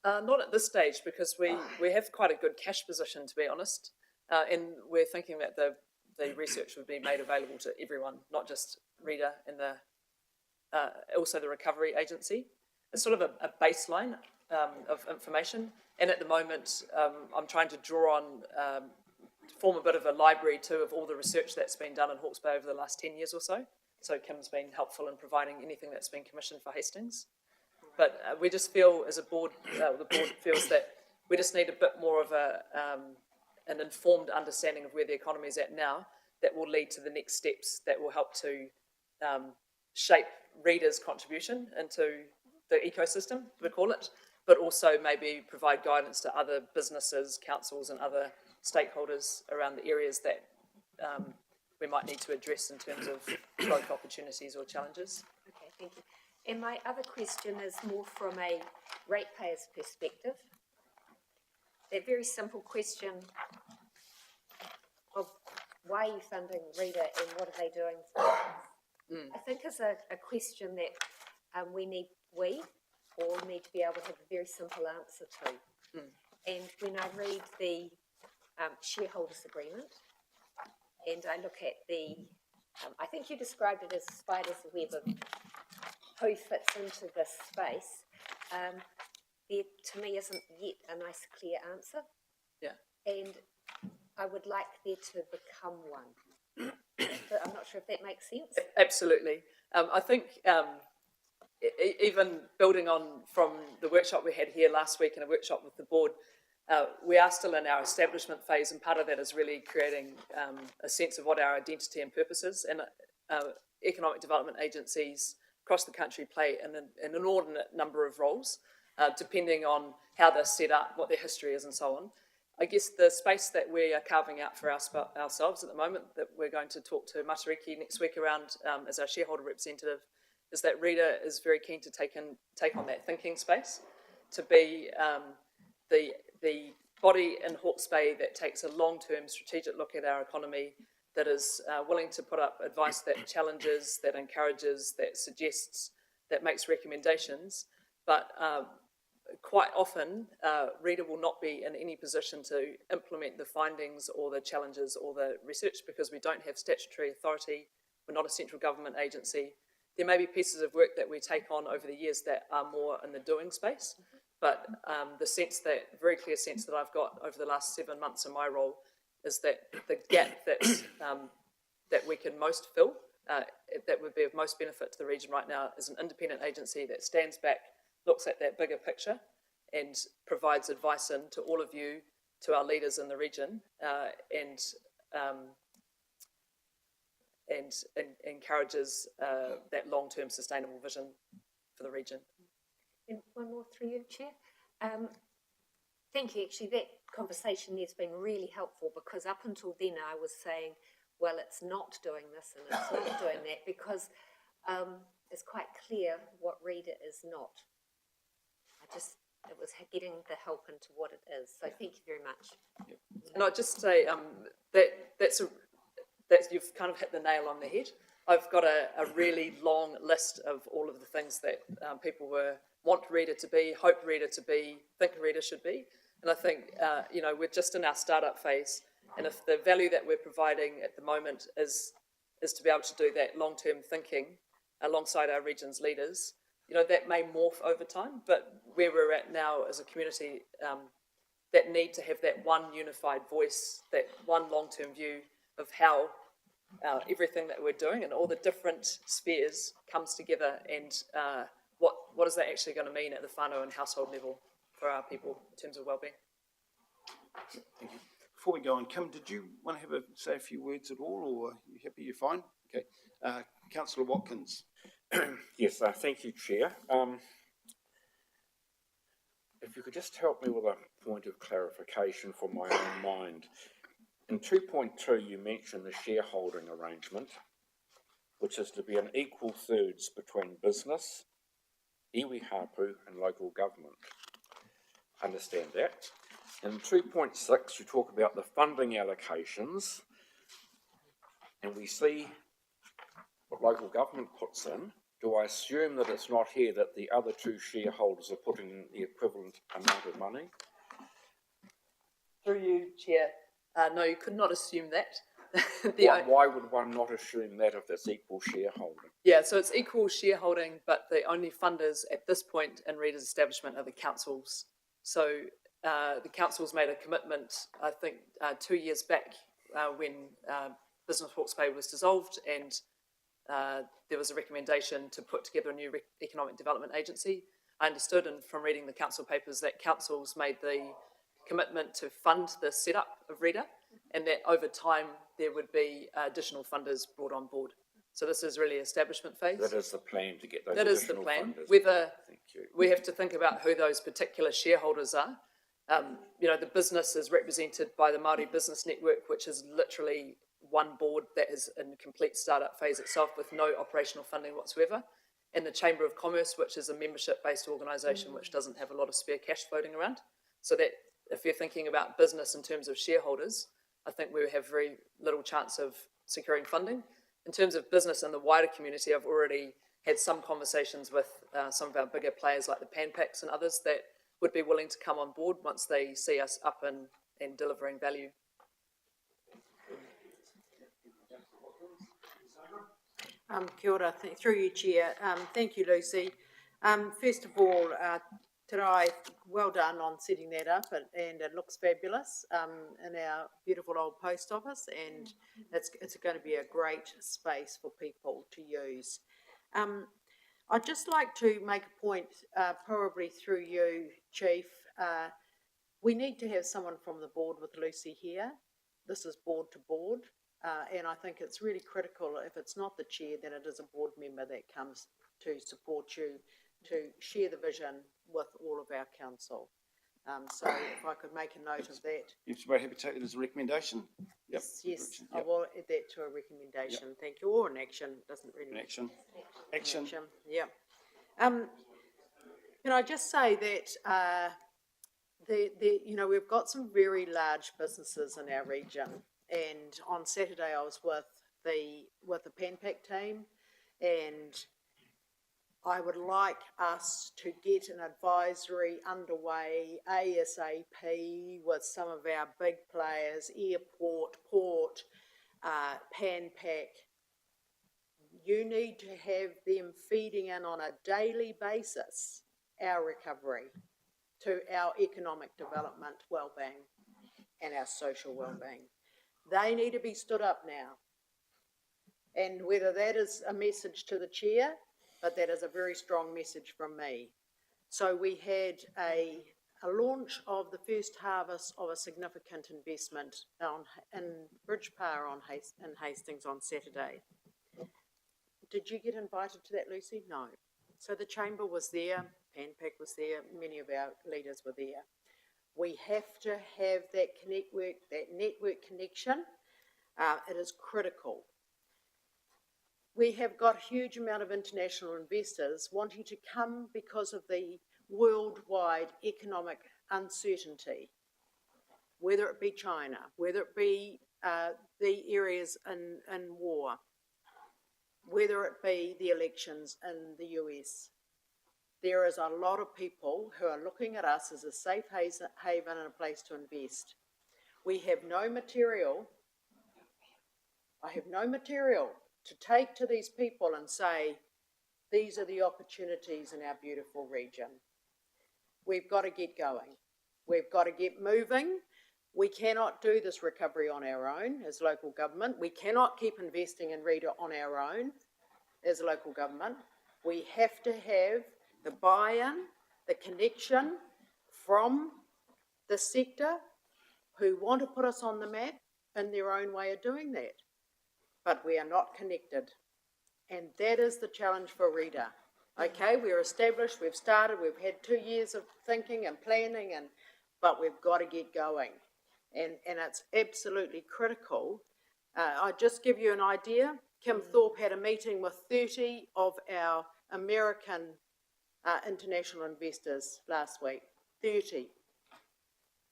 Not at this stage, because we have quite a good cash position, to be honest. And we're thinking that the research would be made available to everyone, not just Reader and also the recovery agency. It's sort of a baseline of information. And at the moment, I'm trying to draw on, form a bit of a library too of all the research that's been done in Hawke's Bay over the last 10 years or so. So Kim's been helpful in providing anything that's been commissioned for Hastings. But we just feel as a board, the board feels that we just need a bit more of an informed understanding of where the economy is at now that will lead to the next steps that will help to shape Reader's contribution into the ecosystem, we call it, but also maybe provide guidance to other businesses, councils and other stakeholders around the areas that we might need to address in terms of growth opportunities or challenges. Okay, thank you. And my other question is more from a ratepayer's perspective. A very simple question of why are you funding Reader and what are they doing for us? I think is a question that we all need to be able to have a very simple answer to. And when I read the shareholders agreement and I look at I think you described it as spider's web of who fits into this space, there to me isn't yet a nice clear answer. Yeah. And I would like there to become one. But I'm not sure if that makes sense. Absolutely. I think even building on from the workshop we had here last week and a workshop with the board, we are still in our establishment phase, and part of that is really creating a sense of what our identity and purpose is. And economic development agencies across the country play an inordinate number of roles, depending on how they're set up, what their history is, and so on. I guess the space that we are carving out for ourselves at the moment, that we're going to talk to Matariki next week around as our shareholder representative, is that Reader is very keen to take on that thinking space, to be the body in Hawke's Bay that takes a long-term strategic look at our economy, that is willing to put up advice that challenges, that encourages, that suggests, that makes recommendations, but quite often, Reader will not be in any position to implement the findings or the challenges or the research because we don't have statutory authority. We're not a central government agency. There may be pieces of work that we take on over the years that are more in the doing space, but the very clear sense that I've got over the last 7 months in my role is that the gap that we can most fill, that would be of most benefit to the region right now, is an independent agency that stands back, looks at that bigger picture and provides advice to all of you, to our leaders in the region, and encourages that long-term sustainable vision for the region. And one more through you, Chair. Thank you. Actually, that conversation there's been really helpful because up until then I was saying, well, it's not doing this and it's not doing that because it's quite clear what Reader is not. It was getting the help into what it is. So thank you very much. And I'll just say that's you've kind of hit the nail on the head. I've got a really long list of all of the things that people want Reader to be, hope Reader to be, think Reader should be. And I think, we're just in our startup phase. And if the value that we're providing at the moment is to be able to do that long-term thinking alongside our region's leaders, that may morph over time, but where we're at now as a community, that need to have that one unified voice, that one long-term view of how everything that we're doing and all the different spheres comes together, and what is that actually going to mean at the whānau and household level for our people in terms of wellbeing. Thank you. Before we go on, Kim, did you want to say a few words at all, or are you happy? You're fine? Okay. Councillor Watkins. Yes, thank you, Chair. If you could just help me with a point of clarification for my own mind. In 2.2, you mentioned the shareholding arrangement, which is to be an equal thirds between business, iwi hapu, and local government. Understand that. In 2.6, you talk about the funding allocations, and we see what local government puts in. Do I assume that it's not here that the other two shareholders are putting in the equivalent amount of money? Through you, Chair, No, you could not assume that. Why would one not assume that if there's equal shareholding? Yeah, so it's equal shareholding, but the only funders at this point in Reader's establishment are the councils. So the councils made a commitment, I think, 2 years back when Business Hawke's Bay was dissolved, and there was a recommendation to put together a new economic development agency. I understood, and from reading the council papers, that councils made the commitment to fund the setup of Reader, and that over time there would be additional funders brought on board. So this is really establishment phase. That is the plan to get those That is the additional plan. funders. Whether Thank you. we have to think about who those particular shareholders are. The business is represented by the Māori Business Network, which is literally one board that is in complete startup phase itself with no operational funding whatsoever. And the Chamber of Commerce, which is a membership-based organisation which doesn't have a lot of spare cash floating around. So that if you're thinking about business in terms of shareholders, I think we have very little chance of securing funding. In terms of business and the wider community, I've already had some conversations with some of our bigger players like the Panpacs and others that would be willing to come on board once they see us up and delivering value. Kia ora, through you, Chair. Thank you, Lucy. First of all, Tarai, well done on setting that up, and it looks fabulous in our beautiful old post office, and it's going to be a great space for people to use. I'd just like to make a point, probably through you, Chief. We need to have someone from the board with Lucy here. This is board to board. And I think it's really critical, if it's not the chair, then it is a board member that comes to support you, to share the vision with all of our council. So if I could make a note of that. You're very happy to take it as a recommendation? Yep. Yes, I Yep. will add that to a recommendation. Thank you. Or an action, doesn't really. An action. An Action. yeah. Can I just say that we've got some very large businesses in our region. And on Saturday I was with the Panpac team, and I would like us to get an advisory underway ASAP with some of our big players, Airport, Port, Panpac. You need to have them feeding in on a daily basis our recovery to our economic development, wellbeing, and our social wellbeing. They need to be stood up now. And whether that is a message to the chair, but that is a very strong message from me. So we had a launch of the first harvest of a significant investment in Bridge Power in Hastings on Saturday. Did you get invited to that, Lucy? No. So the Chamber was there, Panpac was there, many of our leaders were there. We have to have that network connection. It is critical. We have got a huge amount of international investors wanting to come because of the worldwide economic uncertainty, whether it be China, whether it be the areas in war, whether it be the elections in the US. There is a lot of people who are looking at us as a safe haven and a place to invest. We have no material. I have no material to take to these people and say, these are the opportunities in our beautiful region. We've got to get going. We've got to get moving. We cannot do this recovery on our own as local government. We cannot keep investing in Reader on our own as local government. We have to have the buy-in, the connection from the sector who want to put us on the map in their own way of doing that. But we are not connected. And that is the challenge for Reader. Okay, we're established, we've started, we've had 2 years of thinking and planning, but we've got to get going. And it's absolutely critical. I'll just give you an idea. Kim Thorpe had a meeting with 30 of our American international investors last week. 30.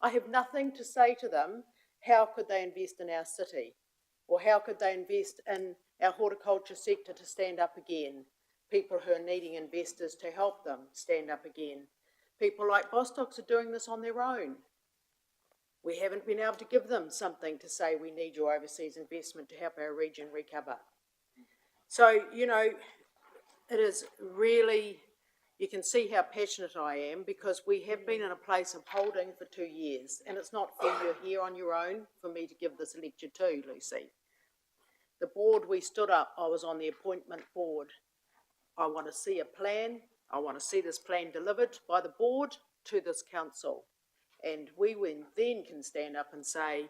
I have nothing to say to them. How could they invest in our city? Or how could they invest in our horticulture sector to stand up again? People who are needing investors to help them stand up again. People like Bostock's are doing this on their own. We haven't been able to give them something to say we need your overseas investment to help our region recover. So, you know, it is really, you can see how passionate I am because we have been in a place of holding for 2 years, and it's not fair you're here on your own for me to give this lecture to, Lucy. The board we stood up, I was on the appointment board. I want to see a plan. I want to see this plan delivered by the board to this council. And we then can stand up and say,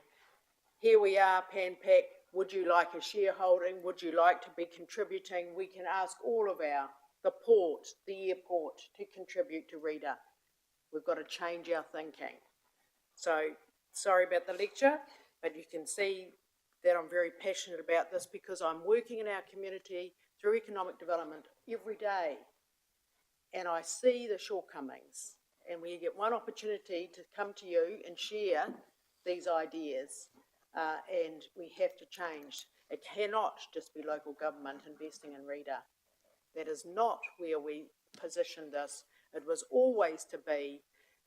here we are, PanPac, would you like a shareholding? Would you like to be contributing? We can ask all of the port, the airport to contribute to READER. We've got to change our thinking. So, sorry about the lecture, but you can see that I'm very passionate about this because I'm working in our community through economic development every day. And I see the shortcomings. And we get one opportunity to come to you and share these ideas, and we have to change. It cannot just be local government investing in READER. That is not where we positioned this. It was always to be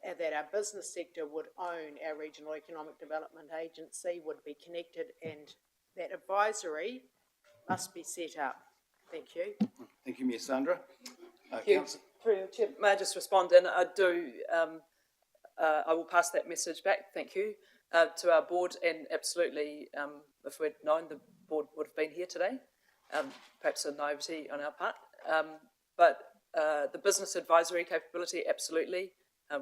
that our business sector would own our Regional Economic Development Agency, would be connected, and that advisory must be set up. Thank you. Thank you, Ms Sandra. you. Through the chair, may I just respond? And I will pass that message back, thank you, to our board, and absolutely, if we'd known, the board would have been here today. Perhaps a naivety on our part. But the business advisory capability, absolutely.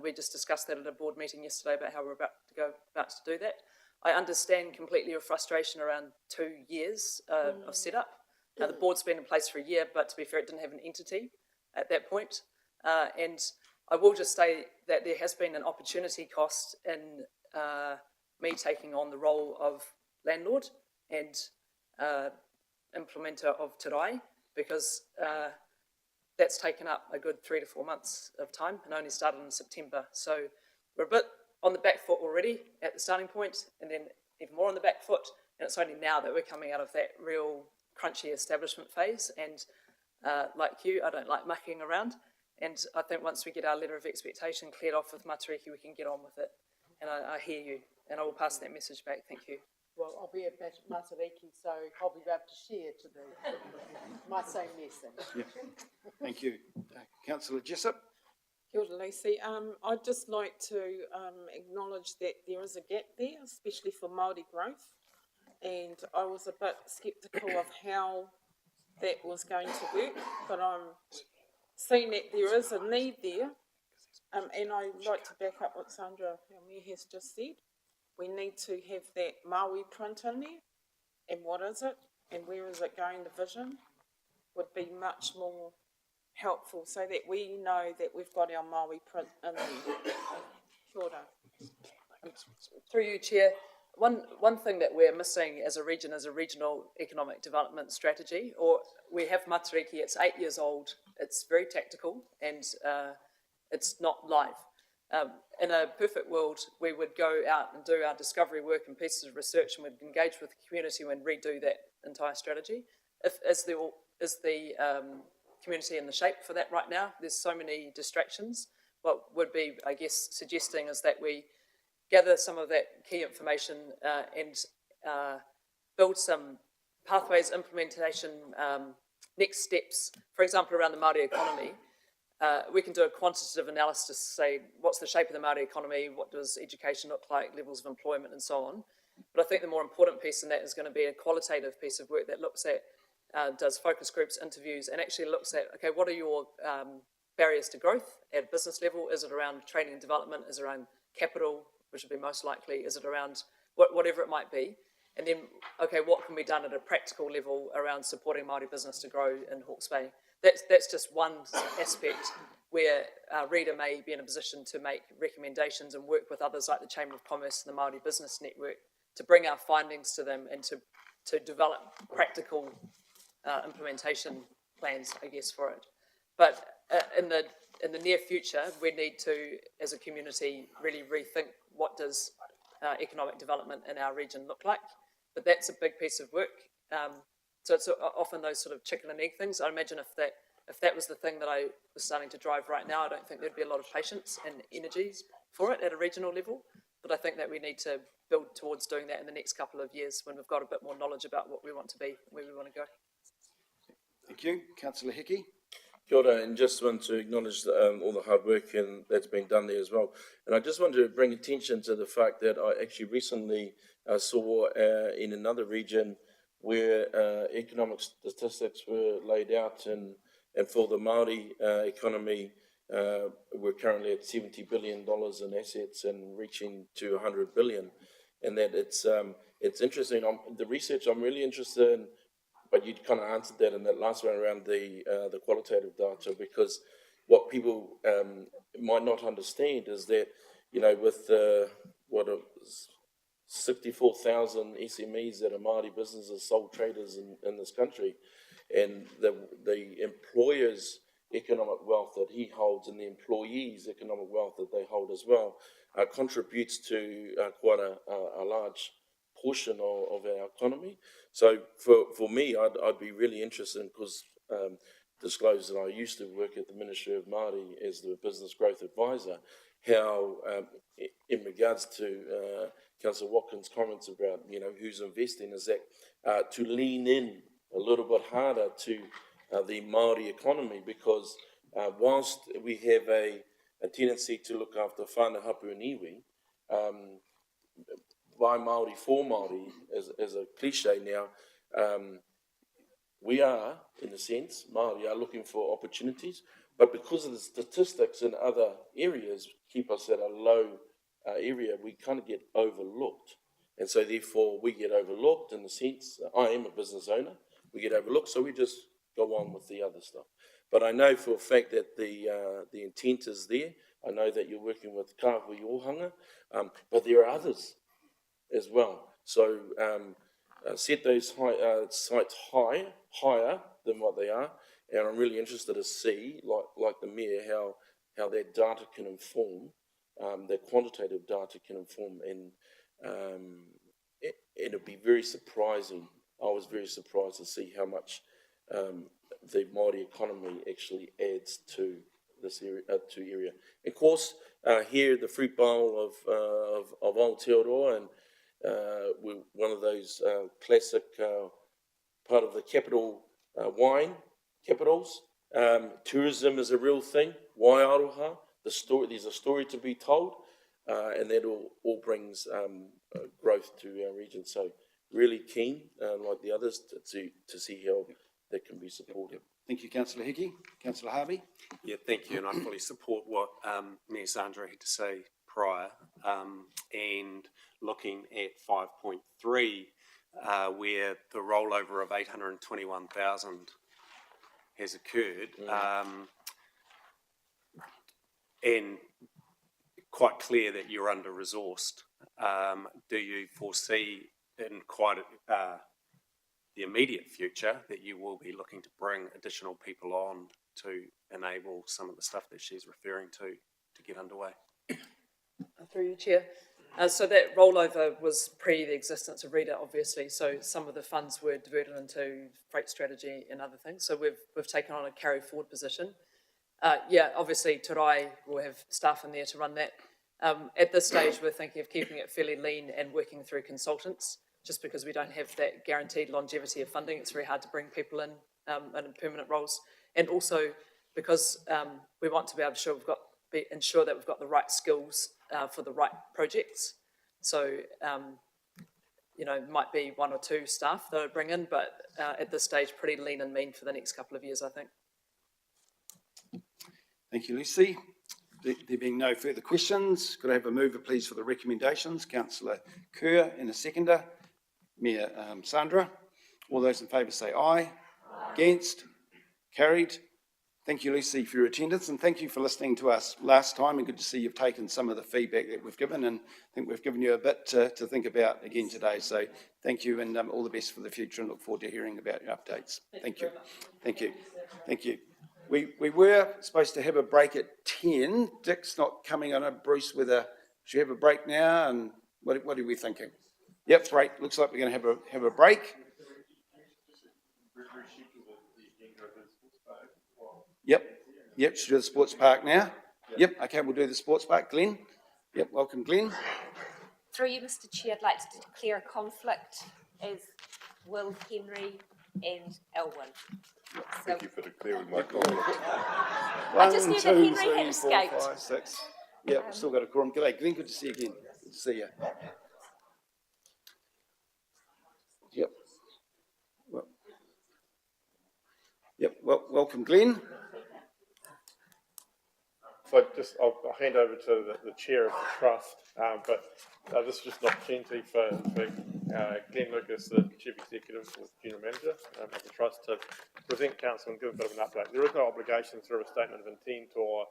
We just discussed that at a board meeting yesterday about how we're about to do that. I understand completely your frustration around 2 years of setup. Now, the board's been in place for a year, but to be fair, it didn't have an entity at that point. And I will just say that there has been an opportunity cost in me taking on the role of landlord and implementer of Te Rai, because that's taken up a good 3 to 4 months of time and only started in September. So we're a bit on the back foot already at the starting point, and then even more on the back foot. And it's only now that we're coming out of that real crunchy establishment phase. And like you, I don't like mucking around. And I think once we get our letter of expectation cleared off with Matariki, we can get on with it. And I hear you, and I will pass that message back. Thank you. Well, I'll be at Matariki, so I'll be able to share to my same message. Yeah. Thank you. Councillor Jessup. Kia ora, Lucy. I'd just like to acknowledge that there is a gap there, especially for Māori growth. And I was a bit sceptical of how that was going to work, but I'm seeing that there is a need there. And I'd like to back up what Sandra Mayor has just said. We need to have that Maui print in there, and what is it, and where is it going, the vision, would be much more helpful so that we know that we've got our Maui print in there. Kia ora. Through you, Chair, one thing that we're missing as a region is a regional economic development strategy, or we have Matariki, it's 8 years old, it's very tactical, and it's not live. In a perfect world, we would go out and do our discovery work and pieces of research, and we'd engage with the community and redo that entire strategy. Is the community in the shape for that right now? There's so many distractions. What would be, I guess, suggesting is that we gather some of that key information and build some pathways, implementation, next steps, for example, around the Māori economy. We can do a quantitative analysis to say what's the shape of the Māori economy, what does education look like, levels of employment and so on. But I think the more important piece in that is going to be a qualitative piece of work that looks at, does focus groups, interviews, and actually looks at, okay, what are your barriers to growth at a business level? Is it around training and development? Is it around capital, which would be most likely? Is it around whatever it might be? And then, okay, what can be done at a practical level around supporting Māori business to grow in Hawke's Bay? That's just one aspect where READER may be in a position to make recommendations and work with others like the Chamber of Commerce and the Māori Business Network to bring our findings to them and to develop practical implementation plans, I guess, for it. But in the near future, we need to, as a community, really rethink what does economic development in our region look like. But that's a big piece of work. So it's often those sort of chicken and egg things. I imagine if that was the thing that I was starting to drive right now, I don't think there'd be a lot of patience and energies for it at a regional level. But I think that we need to build towards doing that in the next couple of years when we've got a bit more knowledge about what we want to be, where we want to go. Thank you. Councillor Hickey. Kia ora, and just want to acknowledge all the hard work that's been done there as well. And I just want to bring attention to the fact that I actually recently saw in another region where economic statistics were laid out, and for the Māori economy, we're currently at $70 billion in assets and reaching to 100 billion. And that it's interesting. The research I'm really interested in, but you kind of answered that in that last one around the qualitative data, because what people might not understand is that, you know, with 64,000 SMEs that are Māori businesses, sole traders in this country, and the employer's economic wealth that he holds and the employees' economic wealth that they hold as well contributes to quite a large portion of our economy. So for me, I'd be really interested, because disclosed that I used to work at the Ministry of Māori as the Business Growth Advisor, how in regards to Councillor Watkins' comments about, you know, who's investing, is that to lean in a little bit harder to the Māori economy, because whilst we have a tendency to look after whānau hapu and iwi, by Māori for Māori as a cliche now, we are, in a sense, Māori are looking for opportunities, but because of the statistics in other areas keep us at a low area, we kind of get overlooked. And so therefore we get overlooked in the sense, I am a business owner, we get overlooked, so we just go on with the other stuff. But I know for a fact that the intent is there. I know that you're working with Kāhui Ohanga, but there are others as well. So set those sites higher than what they are, and I'm really interested to see, like the Mayor, how that data can inform, that quantitative data can inform, and it'll be very surprising. I was very surprised to see how much the Māori economy actually adds to this area. And of course, here the fruit bowl of Aotearoa, and we're one of those classic part of the capital wine capitals. Tourism is a real thing. Waiaroha, there's a story to be told, and that all brings growth to our region. So really keen, like the others, to see how that can be supported. Thank you, Councillor Hickey. Councillor Harvey. Yeah, thank you, and I fully support what Mayor Sandra had to say prior. And looking at 5.3, where the rollover of 821,000 has occurred, and quite clear that you're under-resourced. Do you foresee in quite the immediate future that you will be looking to bring additional people on to enable some of the stuff that she's referring to get underway? Through you, Chair. So that rollover was pre the existence of READA, obviously. So some of the funds were diverted into freight strategy and other things. So we've taken on a carry forward position. Yeah, obviously Turai will have staff in there to run that. At this stage, we're thinking of keeping it fairly lean and working through consultants, just because we don't have that guaranteed longevity of funding. It's very hard to bring people in permanent roles. And also because we want to be able to ensure that we've got the right skills for the right projects. So, might be one or two staff that I bring in, but at this stage, pretty lean and mean for the next couple of years, I think. Thank you, Lucy. There being no further questions, could I have a mover, please, for the recommendations? Councillor Kerr and a seconder. Mayor Sandra. All those in favour say aye. Aye. Against? Carried. Thank you, Lucy, for your attendance, and thank you for listening to us last time, and good to see you've taken some of the feedback that we've given, and I think we've given you a bit to think about again today. So thank you, and all the best for the future, and look forward to hearing about your updates. Thank you. Thank you. Thank you. We were supposed to have a break at 10. Dick's not coming. I know Bruce, should we have a break now? And what are we thinking? Yep, great. Looks like we're going to have a break. Yep, should do the sports park now. Yep, okay, we'll do the sports park. Glenn. Yep, welcome, Glenn. Through you, Mr Chair, I'd like to declare a conflict as Will, Henry and Elwyn. Thank you for declaring my conflict. I just knew that 1, 2, Henry had 3, 4, escaped. 5, 6. Yep, still got a quorum. G'day, Glenn, good to see you again. Good to see you. Yep. Well, welcome, Glenn. So I'll hand over to the chair of the trust, but this is just an opportunity for Glenn Lucas, the chief executive or general manager of the trust, to present council and give a bit of an update. There is no obligation through a statement of intent or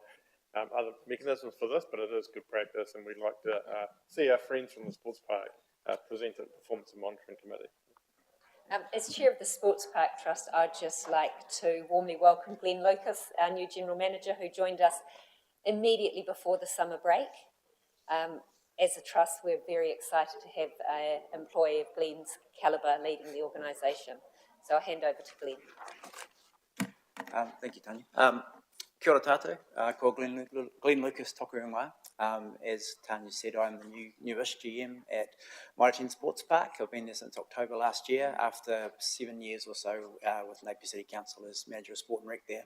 other mechanisms for this, but it is good practice, and we'd like to see our friends from the sports park present at the Performance and Monitoring Committee. As chair of the Sports Park Trust, I'd just like to warmly welcome Glenn Lucas, our new general manager, who joined us immediately before the summer break. As a trust, we're very excited to have an employee of Glenn's calibre leading the organisation. So I'll hand over to Glenn. Thank you, Tanya. Kia ora tātou, ko Glenn Lucas toku ingoa. As Tanya said, I'm the newish GM at Mitre 10 Sports Park. I've been there since October last year, after 7 years or so with Napier City Council as Manager of Sport and Rec there.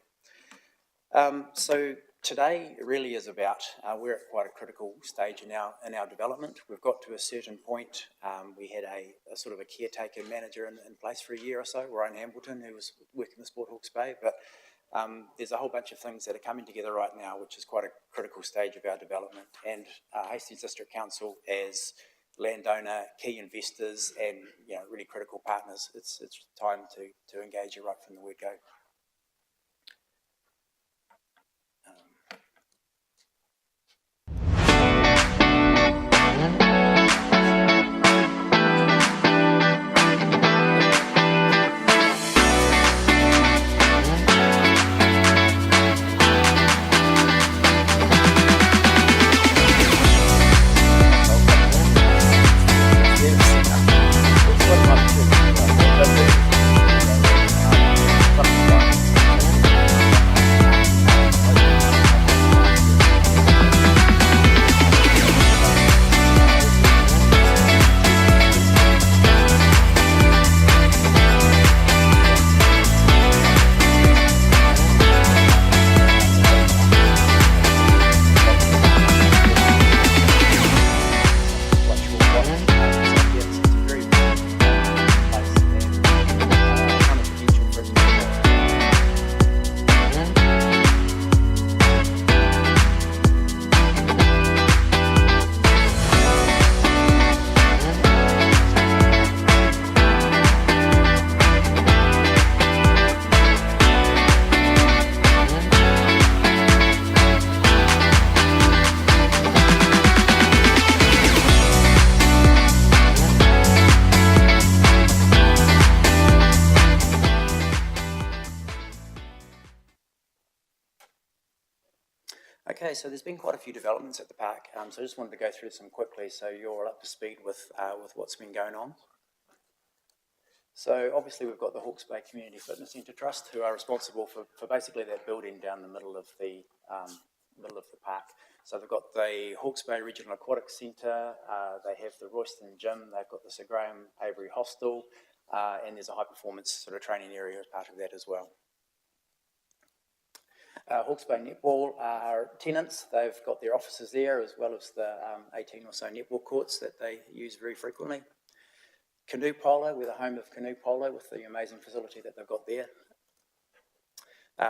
So today really is about, we're at quite a critical stage in our development. We've got to a certain point. We had a sort of a caretaker manager in place for a year or so, Ryan Hambleton, who was working with Sport Hawke's Bay, but there's a whole bunch of things that are coming together right now, which is quite a critical stage of our development. And Hastings District Council, as landowner, key investors, and really critical partners, it's time to engage you right from the word go. Okay, so there's been quite a few developments at the park, so I just wanted to go through some quickly so you're all up to speed with what's been going on. So obviously we've got the Hawke's Bay Community Fitness Centre Trust, who are responsible for basically that building down the middle of the park. So they've got the Hawke's Bay Regional Aquatic Centre, they have the Royston Gym, they've got the Sir Graham Avery Hostel, and there's a high performance sort of training area as part of that as well. Hawke's Bay Netball are tenants. They've got their offices there, as well as the 18 or so netball courts that they use very frequently. Canoe Polo, we're the home of Canoe Polo with the amazing facility that they've got there.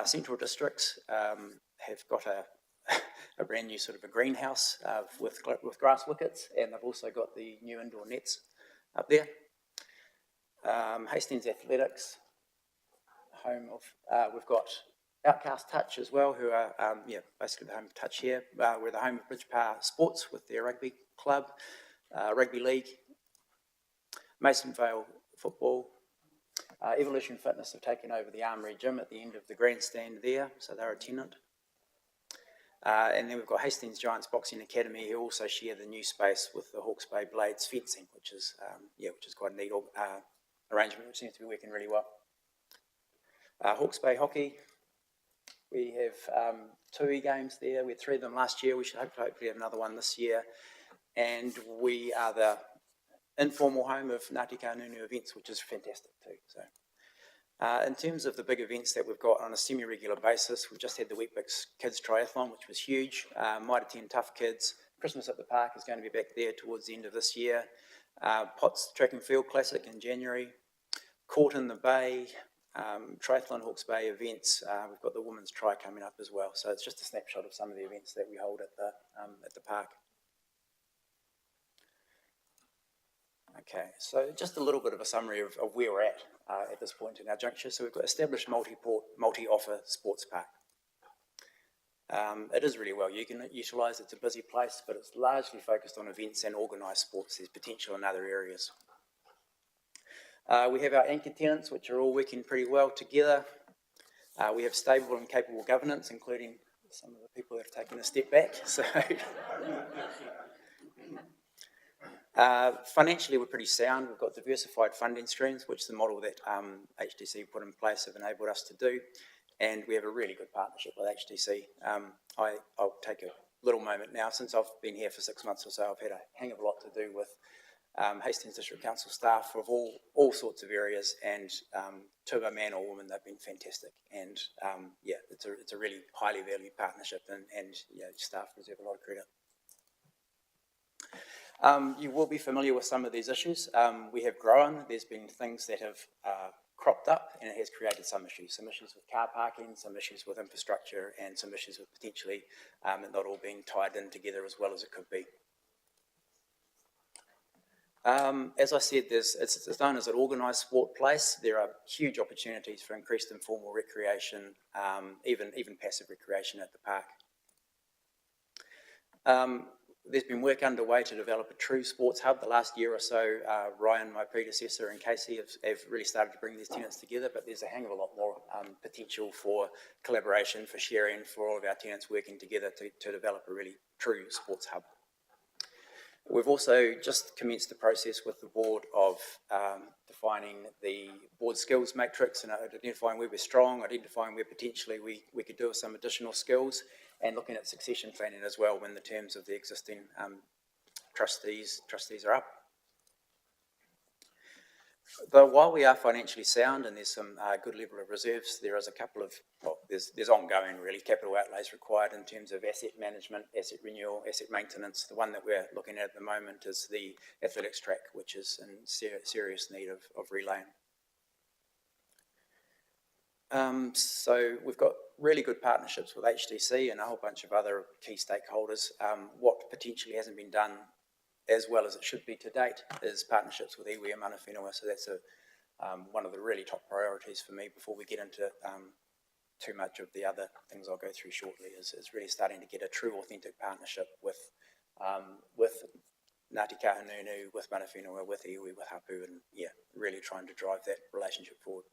Central Districts have got a brand new sort of a greenhouse with grass wickets, and they've also got the new indoor nets up there. Hastings Athletics, home of, we've got Outcast Touch as well, who are basically the home of Touch here. We're the home of Bridgepower Sports with their rugby club, rugby league. Mason Vale Football. Evolution Fitness have taken over the Armoury Gym at the end of the grandstand there, so they're a tenant. And then we've got Hastings Giants Boxing Academy, who also share the new space with the Hawke's Bay Blades fencing, which is quite a neat arrangement, which seems to be working really well. Hawke's Bay Hockey. We have 2 e-games there. We had 3 of them last year. We should hopefully have another one this year. and we are the informal home of Ngāti Kahungunu events, which is fantastic too. So, in terms of the big events that we've got on a semi-regular basis, we've just had the Weet-Bix Kids Triathlon, which was huge. Mitre 10 Tough Kids. Christmas at the Park is going to be back there towards the end of this year. Potts Track and Field Classic in January. Court in the Bay, Triathlon Hawke's Bay events. We've got the Women's Tri coming up as well. So it's just a snapshot of some of the events that we hold at the park. Okay, so just a little bit of a summary of where we're at this point in our juncture. So we've got established multi-port, multi-offer sports park. It is really well utilised. It's a busy place, but it's largely focused on events and organised sports. There's potential in other areas. We have our anchor tenants, which are all working pretty well together. We have stable and capable governance, including some of the people that have taken a step back. So, financially, we're pretty sound. We've got diversified funding streams, which the model that HTC put in place have enabled us to do. And we have a really good partnership with HTC. I'll take a little moment now. Since I've been here for 6 months or so, I've had a hang of a lot to do with Hastings District Council staff of all sorts of areas, and to a man or woman, they've been fantastic. And yeah, it's a really highly valued partnership, and yeah, staff deserve a lot of credit. You will be familiar with some of these issues. We have grown. There's been things that have cropped up, and it has created some issues with car parking, some issues with infrastructure, and some issues with potentially it not all being tied in together as well as it could be. As I said, it's known as an organised sport place. There are huge opportunities for increased informal recreation, even passive recreation at the park. There's been work underway to develop a true sports hub. The last year or so, Ryan, my predecessor, and Casey have really started to bring these tenants together, but there's a hang of a lot more potential for collaboration, for sharing, for all of our tenants working together to develop a really true sports hub. We've also just commenced the process with the board of defining the board skills matrix and identifying where we're strong, identifying where potentially we could do with some additional skills, and looking at succession planning as well when the terms of the existing trustees are up. Though while we are financially sound and there's some good level of reserves, there is a couple of, well, there's ongoing really capital outlays required in terms of asset management, asset renewal, asset maintenance. The one that we're looking at the moment is the athletics track, which is in serious need of relaying. So we've got really good partnerships with HTC and a whole bunch of other key stakeholders. What potentially hasn't been done as well as it should be to date is partnerships with iwi and mana whenua. So that's one of the really top priorities for me before we get into too much of the other things I'll go through shortly, is really starting to get a true authentic partnership with Ngāti Kahungunu, with mana whenua, with iwi, with hapu, and yeah, really trying to drive that relationship forward.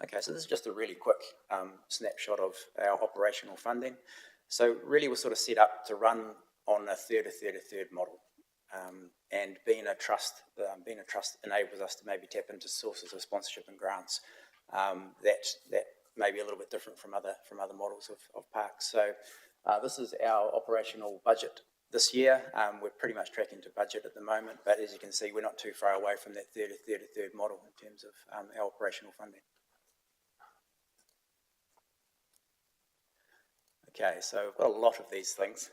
Okay, so this is just a really quick snapshot of our operational funding. So really we're sort of set up to run on a third model. And being a trust enables us to maybe tap into sources of sponsorship and grants that may be a little bit different from other models of parks. So this is our operational budget this year. We're pretty much tracking to budget at the moment, but as you can see, we're not too far away from that third model in terms of our operational funding. Okay, so I've got a lot of these things,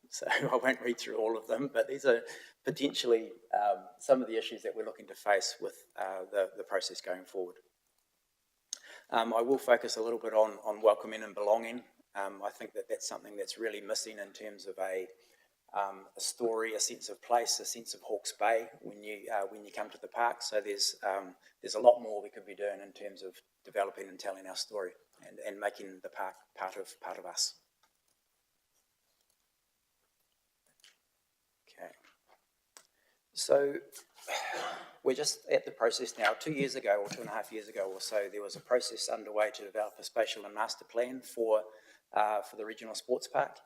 so I won't read through all of them, but these are potentially some of the issues that we're looking to face with the process going forward. I will focus a little bit on welcoming and belonging. I think that's something that's really missing in terms of a story, a sense of place, a sense of Hawke's Bay when you come to the park. So there's a lot more we could be doing in terms of developing and telling our story and making the park part of us. Okay. So we're just at the process now. 2 years ago, or 2.5 years ago or so, there was a process underway to develop a spatial and master plan for the regional sports park.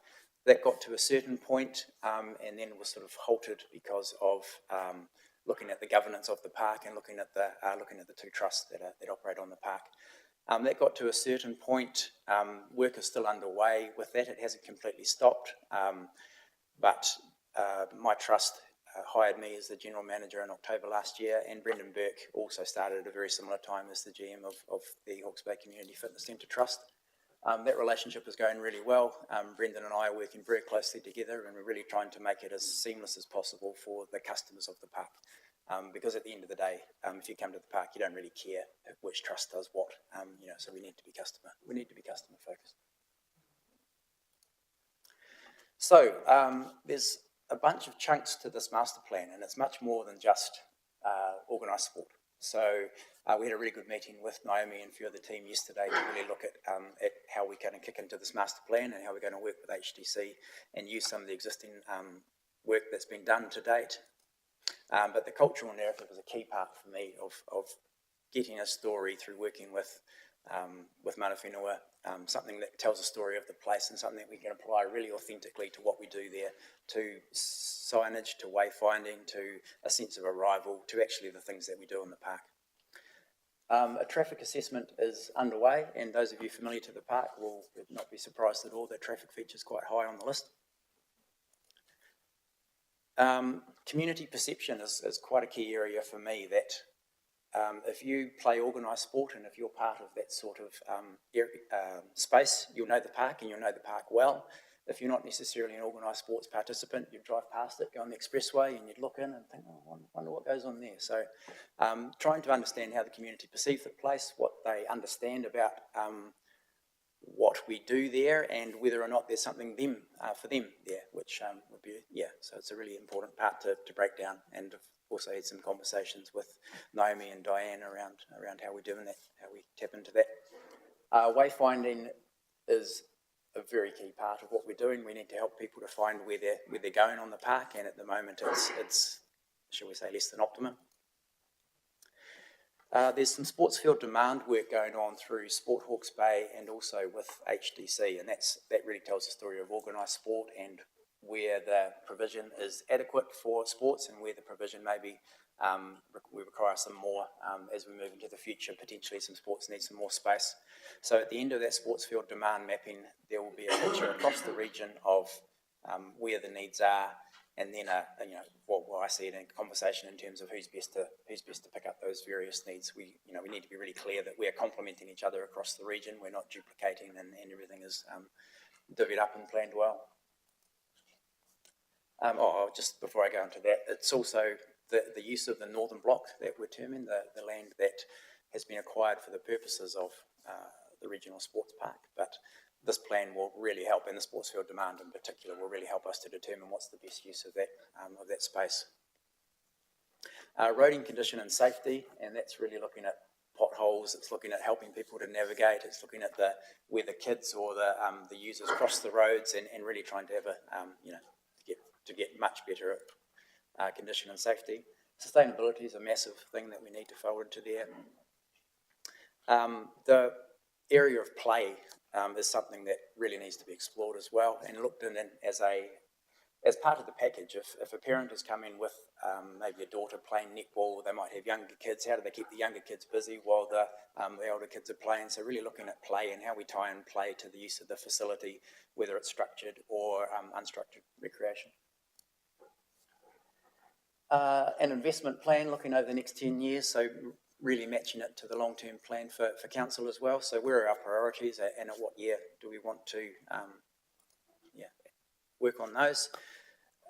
That got to a certain point, and then was sort of halted because of looking at the governance of the park and looking at the two trusts that operate on the park. That got to a certain point. Work is still underway with that. It hasn't completely stopped. But my trust hired me as the general manager in October last year, and Brendan Burke also started at a very similar time as the GM of the Hawke's Bay Community Fitness Centre Trust. That relationship is going really well. Brendan and I are working very closely together, and we're really trying to make it as seamless as possible for the customers of the park. Because at the end of the day, if you come to the park, you don't really care which trust does what. So we need to be customer focused. So there's a bunch of chunks to this master plan, and it's much more than just organised sport. So we had a really good meeting with Naomi and a few of the team yesterday to really look at how we're going to kick into this master plan and how we're going to work with HDC and use some of the existing work that's been done to date. But the cultural narrative is a key part for me of getting a story through working with Mana Whenua, something that tells a story of the place and something that we can apply really authentically to what we do there, to signage, to wayfinding, to a sense of arrival, to actually the things that we do in the park. A traffic assessment is underway, and those of you familiar to the park will not be surprised at all that traffic features quite high on the list. Community perception is quite a key area for me, that if you play organised sport and if you're part of that sort of space, you'll know the park and you'll know the park well. If you're not necessarily an organised sports participant, you'd drive past it, go on the expressway, and you'd look in and think, oh, I wonder what goes on there. So trying to understand how the community perceive the place, what they understand about what we do there, and whether or not there's something for them there, which would be, so it's a really important part to break down. And I've also had some conversations with Naomi and Diane around how we're doing that, how we tap into that. Wayfinding is a very key part of what we're doing. We need to help people to find where they're going on the park, and at the moment it's shall we say, less than optimum. There's some sports field demand work going on through Sport Hawke's Bay and also with HDC, and that really tells the story of organised sport and where the provision is adequate for sports and where the provision maybe we require some more as we move into the future. Potentially some sports need some more space. So at the end of that sports field demand mapping, there will be a picture across the region of where the needs are, and then what I see in a conversation in terms of who's best to pick up those various needs. We need to be really clear that we are complementing each other across the region. We're not duplicating, and everything is divvied up and planned well. Just before I go into that, it's also the use of the northern block that we're terming, the land that has been acquired for the purposes of the regional sports park. But this plan will really help, and the sports field demand in particular will really help us to determine what's the best use of that space. Roading condition and safety, and that's really looking at potholes, it's looking at helping people to navigate, it's looking at where the kids or the users cross the roads, and really trying to have to get much better at condition and safety. Sustainability is a massive thing that we need to fold into there. The area of play is something that really needs to be explored as well, and looked in as part of the package. If a parent is coming with maybe a daughter playing netball, they might have younger kids. How do they keep the younger kids busy while the older kids are playing? So really looking at play and how we tie in play to the use of the facility, whether it's structured or unstructured recreation. An investment plan looking over the next 10 years, so really matching it to the long-term plan for council as well. So where are our priorities, and at what year do we want to work on those?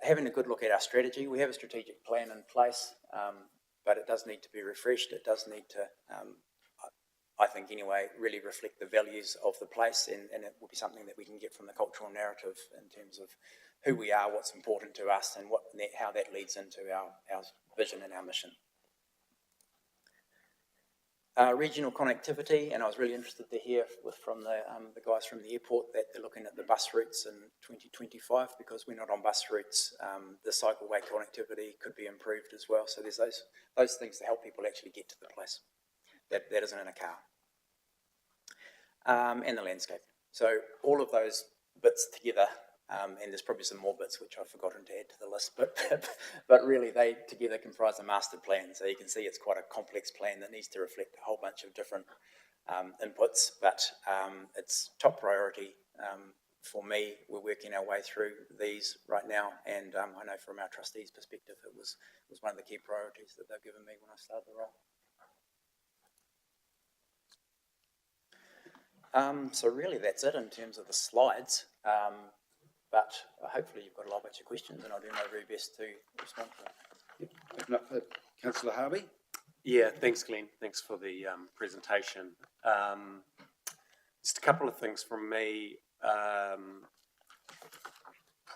Having a good look at our strategy. We have a strategic plan in place, but it does need to be refreshed. It does need to, I think anyway, really reflect the values of the place, and it will be something that we can get from the cultural narrative in terms of who we are, what's important to us, and how that leads into our vision and our mission. Regional connectivity, and I was really interested to hear from the guys from the airport that they're looking at the bus routes in 2025, because we're not on bus routes. The cycleway connectivity could be improved as well. So there's those things to help people actually get to the place that isn't in a car. And the landscape. So all of those bits together, and there's probably some more bits which I've forgotten to add to the list, but really they together comprise a master plan. So you can see it's quite a complex plan that needs to reflect a whole bunch of different inputs, but it's top priority for me. We're working our way through these right now, and I know from our trustees' perspective, it was one of the key priorities that they've given me when I started the role. So really that's it in terms of the slides, but hopefully you've got a lot of your questions, and I'll do my very best to respond to them. Open up for Councillor Harvey. Yeah, thanks, Glenn. Thanks for the presentation. Just a couple of things from me.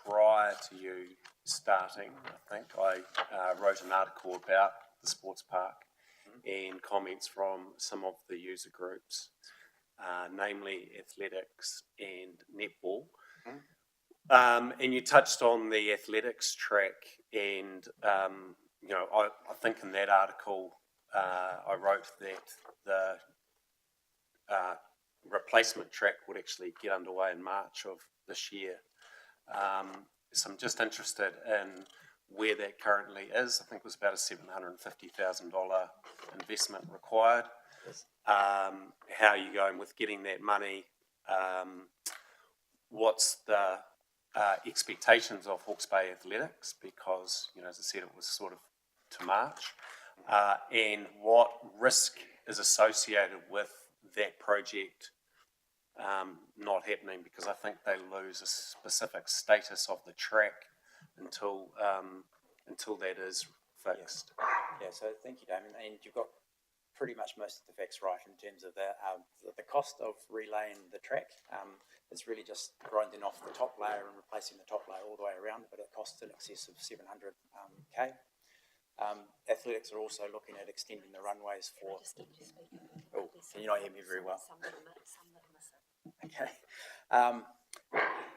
Prior to you starting, I think I wrote an article about the sports park and comments from some of the user groups, namely athletics and netball. And you touched on the athletics track, and you know, I think in that article I wrote that the replacement track would actually get underway in March of this year. So I'm just interested in where that currently is. I think it was about a $750,000 investment required. How are you going with getting that money? What's the expectations of Hawke's Bay Athletics? Because, you know, as I said, it was sort of to March. And what risk is associated with that project not happening, because I think they lose a specific status of the track until that is fixed. Yeah, so thank you, Damien, and you've got pretty much most of the facts right in terms of that. The cost of relaying the track is really just grinding off the top layer and replacing the top layer all the way around, but it costs in excess of 700K. Athletics are also looking at extending the runways for... Oh, can you not hear me very well? Okay.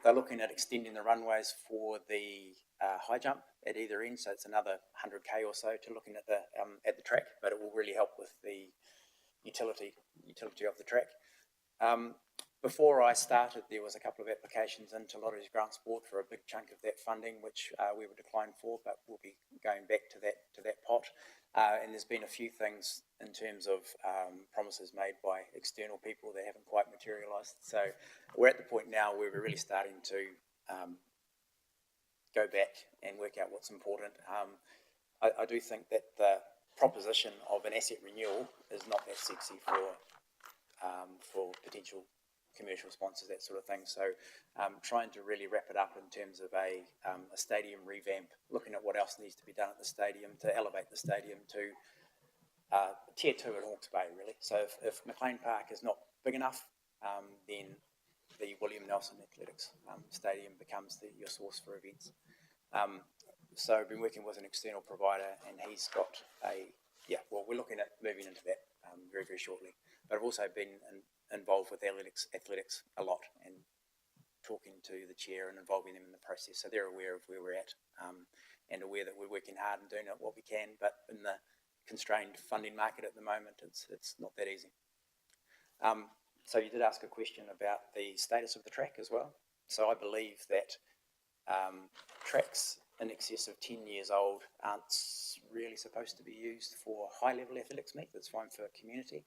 They're looking at extending the runways for the high jump at either end, so it's another 100K or so to looking at the track, but it will really help with the utility of the track. Before I started, there was a couple of applications into Lotteries Grant Sport for a big chunk of that funding, which we were declined for, but we'll be going back to that pot. And there's been a few things in terms of promises made by external people that haven't quite materialised. So we're at the point now where we're really starting to go back and work out what's important. I do think that the proposition of an asset renewal is not that sexy for potential commercial sponsors, that sort of thing. So trying to really wrap it up in terms of a stadium revamp, looking at what else needs to be done at the stadium to elevate the stadium to tier 2 at Hawke's Bay, really. So if McLean Park is not big enough, then the William Nelson Athletics Stadium becomes your source for events. So I've been working with an external provider, and he's got we're looking at moving into that very, very shortly. But I've also been involved with athletics a lot, and talking to the chair and involving them in the process. So they're aware of where we're at, and aware that we're working hard and doing what we can, but in the constrained funding market at the moment, it's not that easy. So you did ask a question about the status of the track as well. So I believe that tracks in excess of 10 years old aren't really supposed to be used for high-level athletics meet. That's fine for community.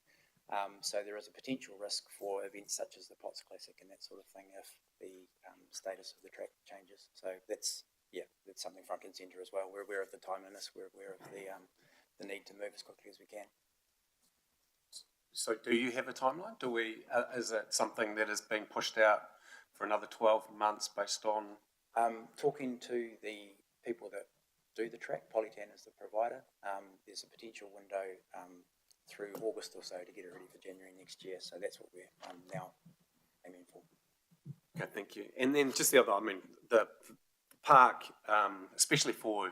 So there is a potential risk for events such as the Potts Classic and that sort of thing if the status of the track changes. So that's something front and centre as well. We're aware of the timeliness. We're aware of the need to move as quickly as we can. So do you have a timeline? Is it something that is being pushed out for another 12 months based on? Talking to the people that do the track, Polytan is the provider. There's a potential window through August or so to get it ready for January next year. So that's what we're now aiming for. Okay, thank you. And then just the other, the park, especially for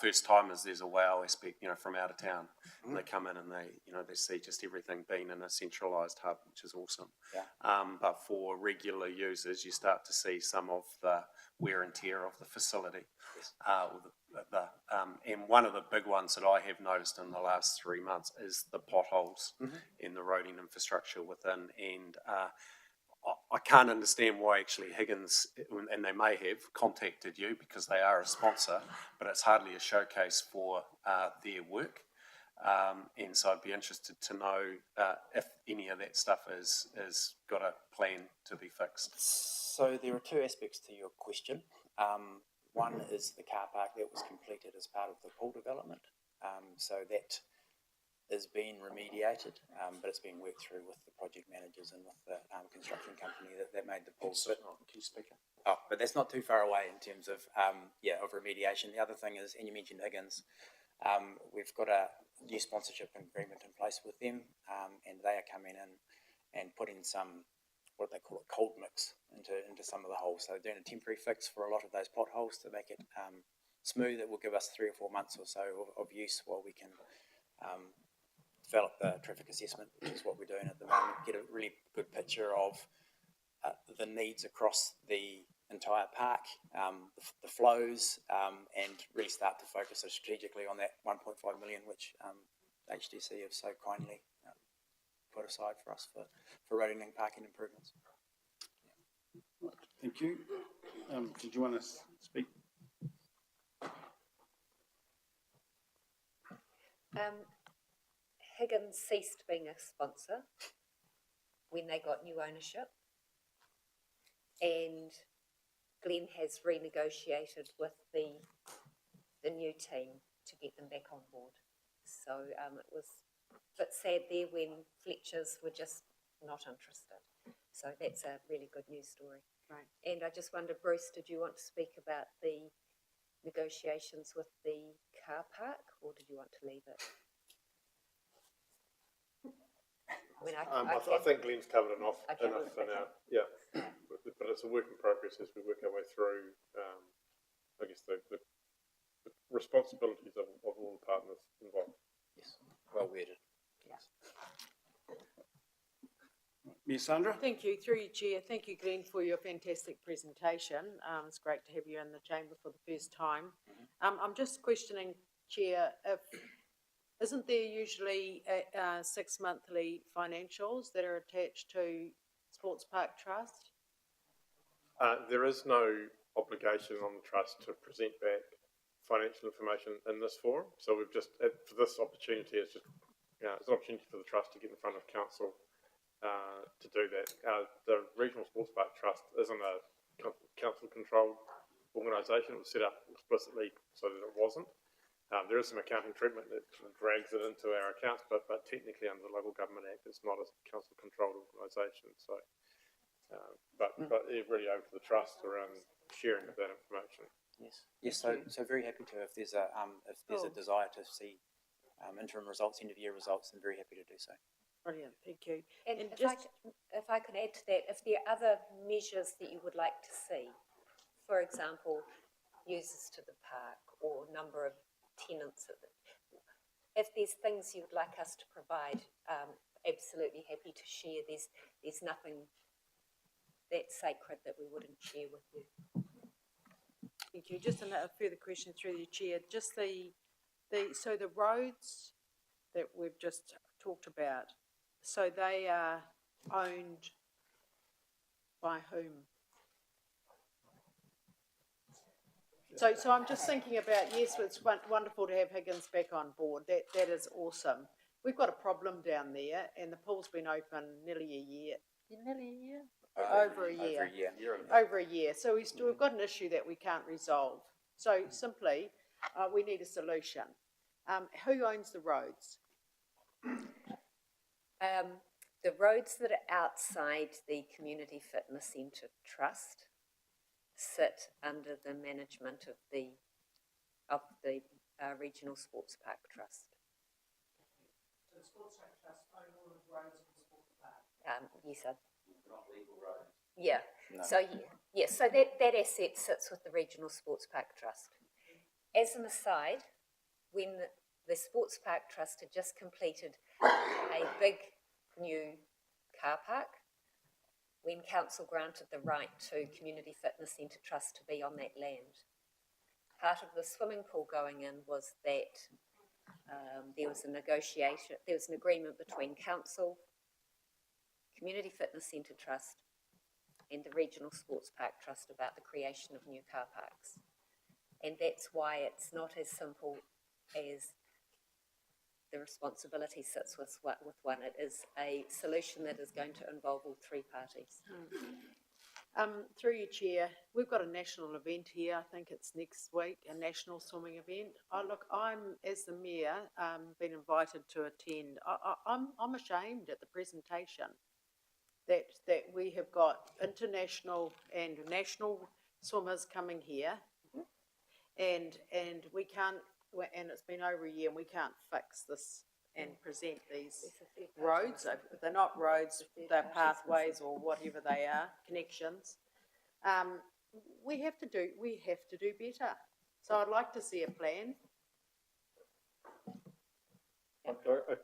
first timers, there's a wow aspect, from out of town. And they come in and they see just everything being in a centralised hub, which is awesome. Yeah. But for regular users, you start to see some of the wear and tear of the facility. Yes. And one of the big ones that I have noticed in the last 3 months is the potholes in the roading infrastructure within. And I can't understand why actually Higgins, and they may have contacted you because they are a sponsor, but it's hardly a showcase for their work. And so I'd be interested to know if any of that stuff is got a plan to be fixed. So there are two aspects to your question. One is the car park that was completed as part of the pool development. So that is being remediated, but it's being worked through with the project managers and with the construction company that made the pool. But, Can you speak up? oh, but that's not too far away in terms of of remediation. The other thing is, and you mentioned Higgins, we've got a new sponsorship agreement in place with them, and they are coming in and putting some, what they call it, cold mix into some of the holes. So they're doing a temporary fix for a lot of those potholes to make it smooth. It will give us 3 or 4 months or so of use while we can develop the traffic assessment, which is what we're doing at the moment, get a really good picture of the needs across the entire park, the flows, and really start to focus strategically on that 1.5 million, which HDC have so kindly put aside for us for roading and parking improvements. Thank you. Did you want to speak? Higgins ceased being a sponsor when they got new ownership, and Glenn has renegotiated with the new team to get them back on board. So it was a bit sad there when Fletchers were just not interested. So that's a really good news story. Right. And I just wonder, Bruce, did you want to speak about the negotiations with the car park, or did you want to leave it? I mean, I think Glenn's covered enough Okay. for now. Yeah, but it's a work in progress as we work our way through. I guess the responsibilities of all the partners involved. Yes, well worded. Ms. Sandra? Thank you, through you, Chair. Thank you, Glenn, for your fantastic presentation. It's great to have you in the chamber for the first time. I'm just questioning, Chair, isn't there usually 6 monthly financials that are attached to Sports Park Trust? There is no obligation on the trust to present back financial information in this forum. So we've just, for this opportunity, it's just, it's an opportunity for the trust to get in front of council to do that. The Regional Sports Park Trust isn't a council-controlled organisation. It was set up explicitly so that it wasn't. There is some accounting treatment that sort of drags it into our accounts, but technically under the Local Government Act, it's not a council-controlled organisation. So, but it's really over to the trust around sharing of that information. Yes. Yes. So very happy to. If there's a desire to see interim results, end of year results, then very happy to do so. Brilliant, thank you. And And if I could add to that, if there are other measures that you would like to see, for example, users to the park or number of tenants, if there's things you would like us to provide, absolutely happy to share. There's nothing that's sacred that we wouldn't share with you. Thank you. Just a further question through the Chair. Just so the roads that we've just talked about, so they are owned by whom? So I'm just thinking about, yes, it's wonderful to have Higgins back on board. That is awesome. We've got a problem down there, and the pool's been open nearly a year. Nearly a year? Over a year. Over a year. So we've got an issue that we can't resolve. So simply, we need a solution. Who owns the roads? The roads that are outside the Community Fitness Centre Trust sit under the management of the Regional Sports Park Trust. So the Sports Park Trust own all of the roads in the Sports Park? Yes, sir. Not legal roads. Yeah. No. So so that asset sits with the Regional Sports Park Trust. As an aside, when the Sports Park Trust had just completed a big new car park, when council granted the right to Community Fitness Centre Trust to be on that land, part of the swimming pool going in was that there was an agreement between council, Community Fitness Centre Trust and the Regional Sports Park Trust about the creation of new car parks. And that's why it's not as simple as the responsibility sits with one. It is a solution that is going to involve all three parties. Through you, Chair, we've got a national event here. I think it's next week, a national swimming event. I'm, as the mayor, been invited to attend. I'm ashamed at the presentation that we have got international and national swimmers coming here, and we can't. And it's been over a year, and we can't fix this and present these roads. They're not roads, they're pathways or whatever they are, connections. We have to do better. So I'd like to see a plan.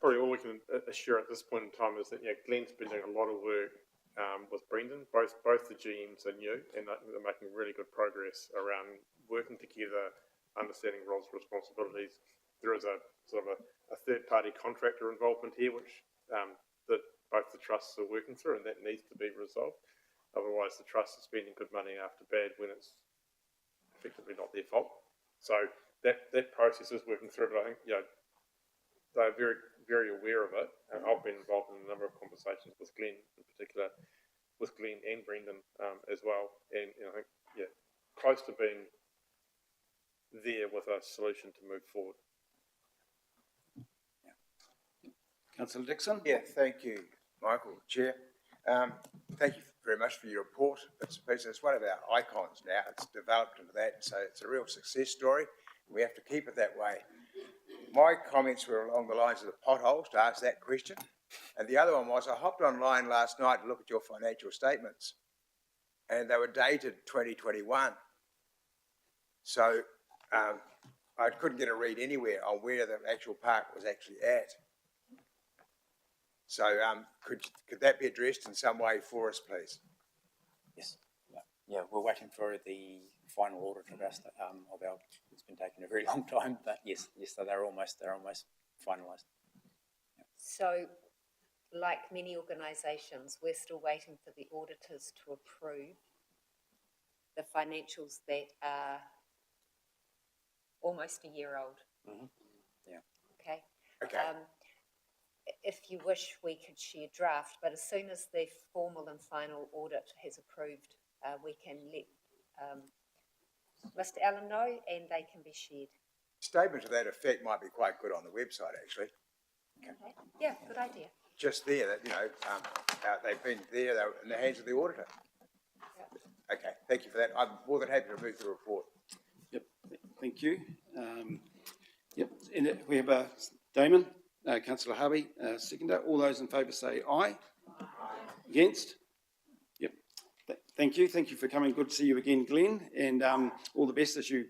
Probably all we can assure at this point in time is that Glenn's been doing a lot of work with Brendan. Both the GMs are new, and they're making really good progress around working together, understanding roles and responsibilities. There is a sort of a third-party contractor involvement here, which that both the trusts are working through, and that needs to be resolved. Otherwise, the trust is spending good money after bad when it's effectively not their fault. So that process is working through, but I think they're very, very aware of it. And I've been involved in a number of conversations with Glenn, in particular, with Glenn and Brendan as well. And I think close to being there with a solution to move forward. Councillor Dixon? Yeah, thank you, Michael, Chair. Thank you very much for your report. It's one of our icons now. It's developed into that, so it's a real success story. We have to keep it that way. My comments were along the lines of the potholes, to ask that question. And the other one was, I hopped online last night to look at your financial statements, and they were dated 2021. So I couldn't get a read anywhere on where the actual park was actually at. So could that be addressed in some way for us, please? Yes. Yeah, we're waiting for the final audit of our, it's been taking a very long time, but yes, so they're almost finalised. Yeah. So, like many organisations, we're still waiting for the auditors to approve the financials that are almost a year old. Mm-hmm. Yeah. Okay. Okay. If you wish, we could share draft, but as soon as the formal and final audit has approved, we can let Mr. Allen know, and they can be shared. Statement to that effect might be quite good on the website, actually. Okay. Yeah, good idea. Just there, that they've been there, they're in the hands of the auditor. Yep. Okay, thank you for that. I'm more than happy to move the report. Yep, thank you. Yep, and we have Damon, Councillor Harvey, seconder. All those in favour say aye. Aye. Against? Yep. Thank you. Thank you for coming. Good to see you again, Glenn. And all the best as you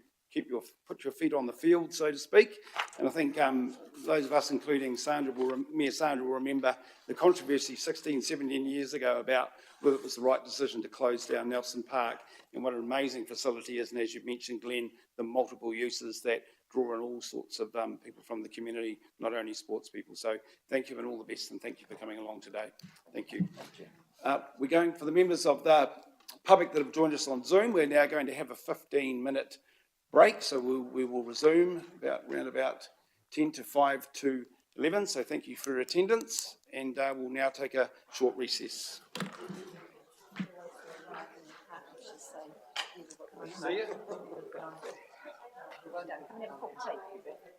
put your feet on the field, so to speak. And I think those of us, including Mayor Sandra, will remember the controversy 16, 17 years ago about whether it was the right decision to close down Nelson Park, and what an amazing facility is. And as you mentioned, Glenn, the multiple uses that draw in all sorts of people from the community, not only sports people. So thank you and all the best, and thank you for coming along today. Thank you. We're going for the members of the public that have joined us on Zoom. We're now going to have a 15-minute break, so we will resume around about 10 to 5 to 11. So thank you for your attendance, and we'll now take a short recess. See you.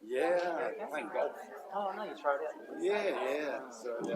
Yeah, thank God. Oh, no, you tried it. Yeah. So, yeah.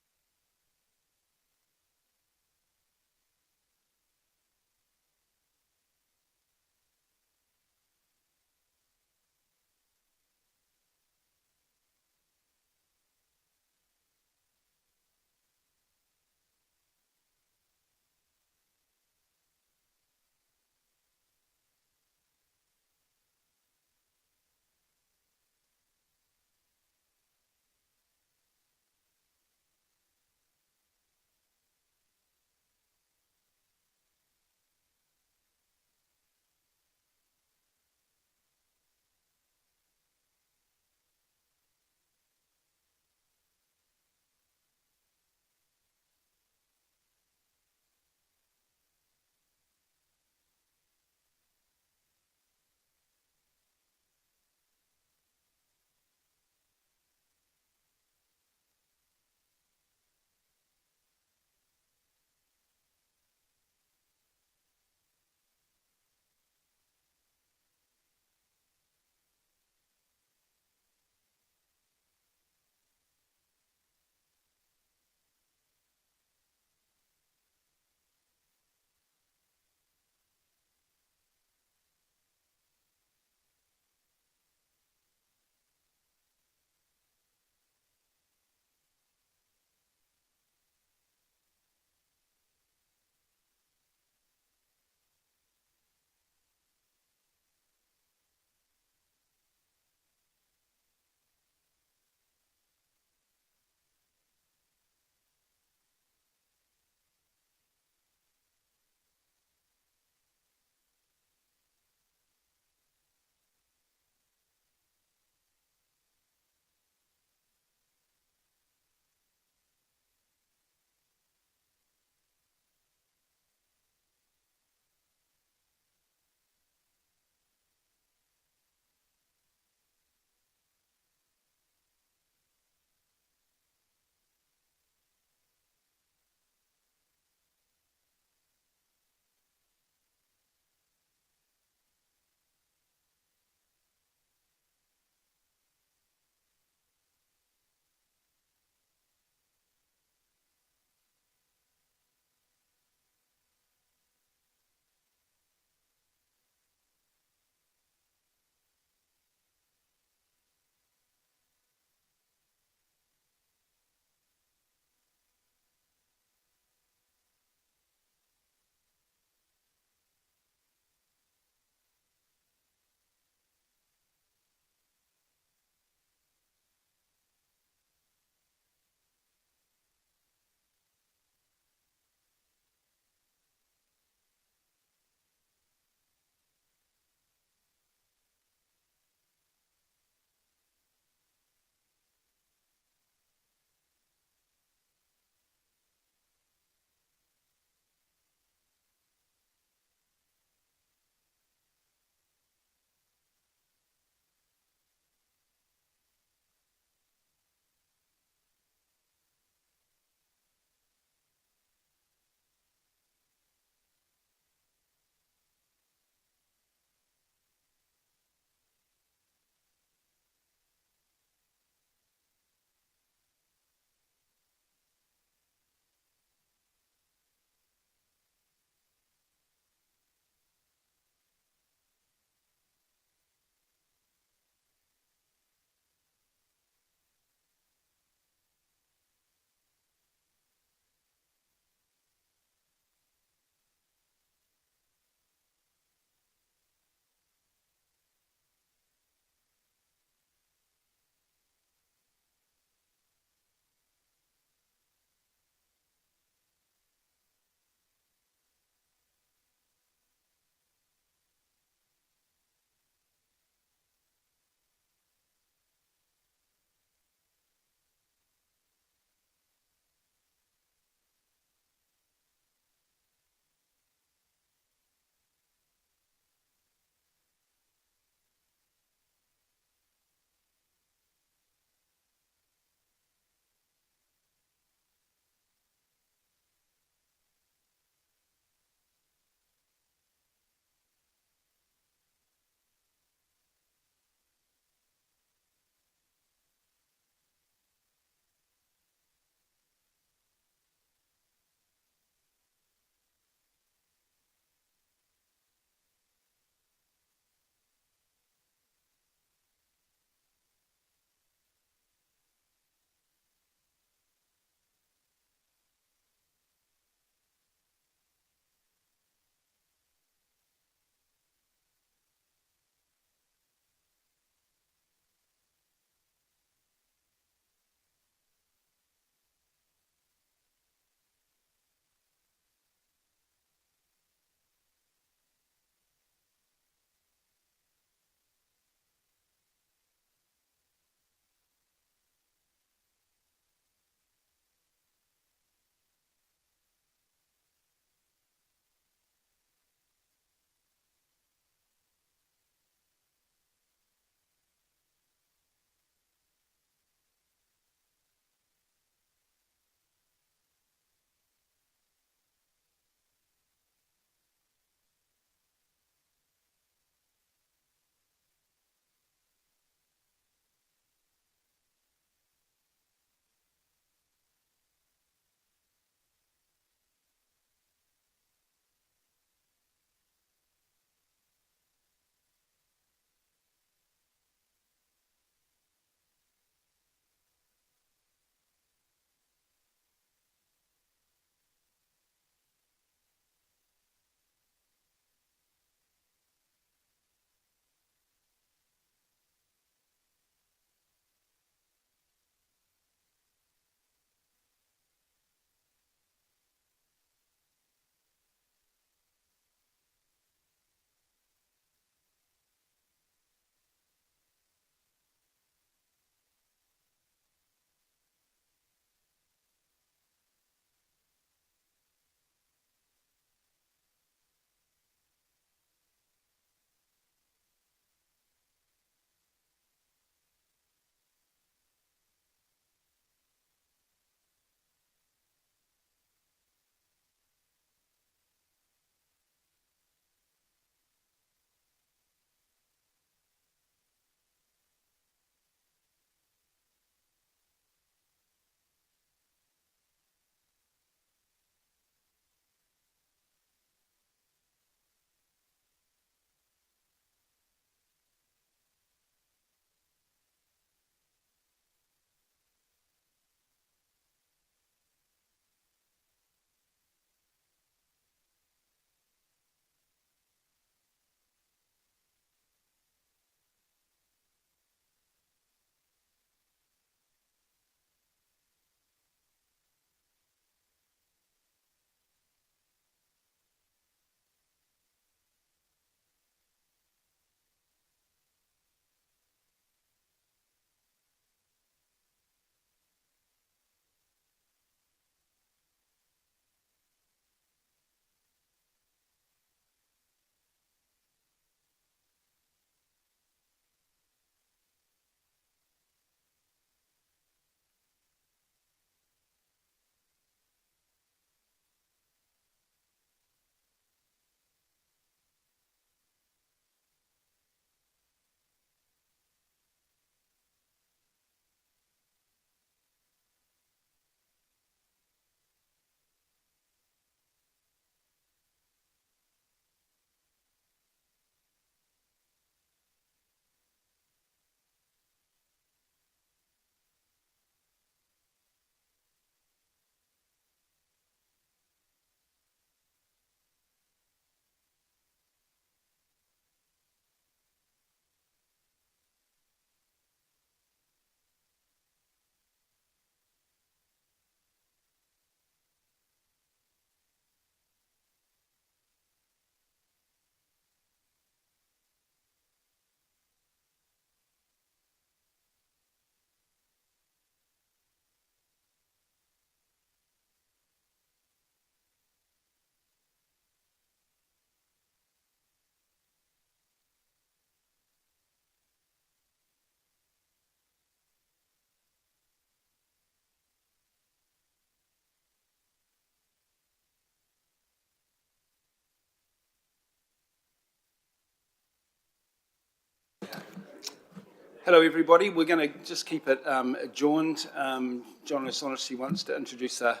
Hello, everybody. We're going to just keep it adjourned. John O'Shaughnessy wants to introduce a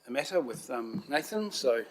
matter with Nathan, so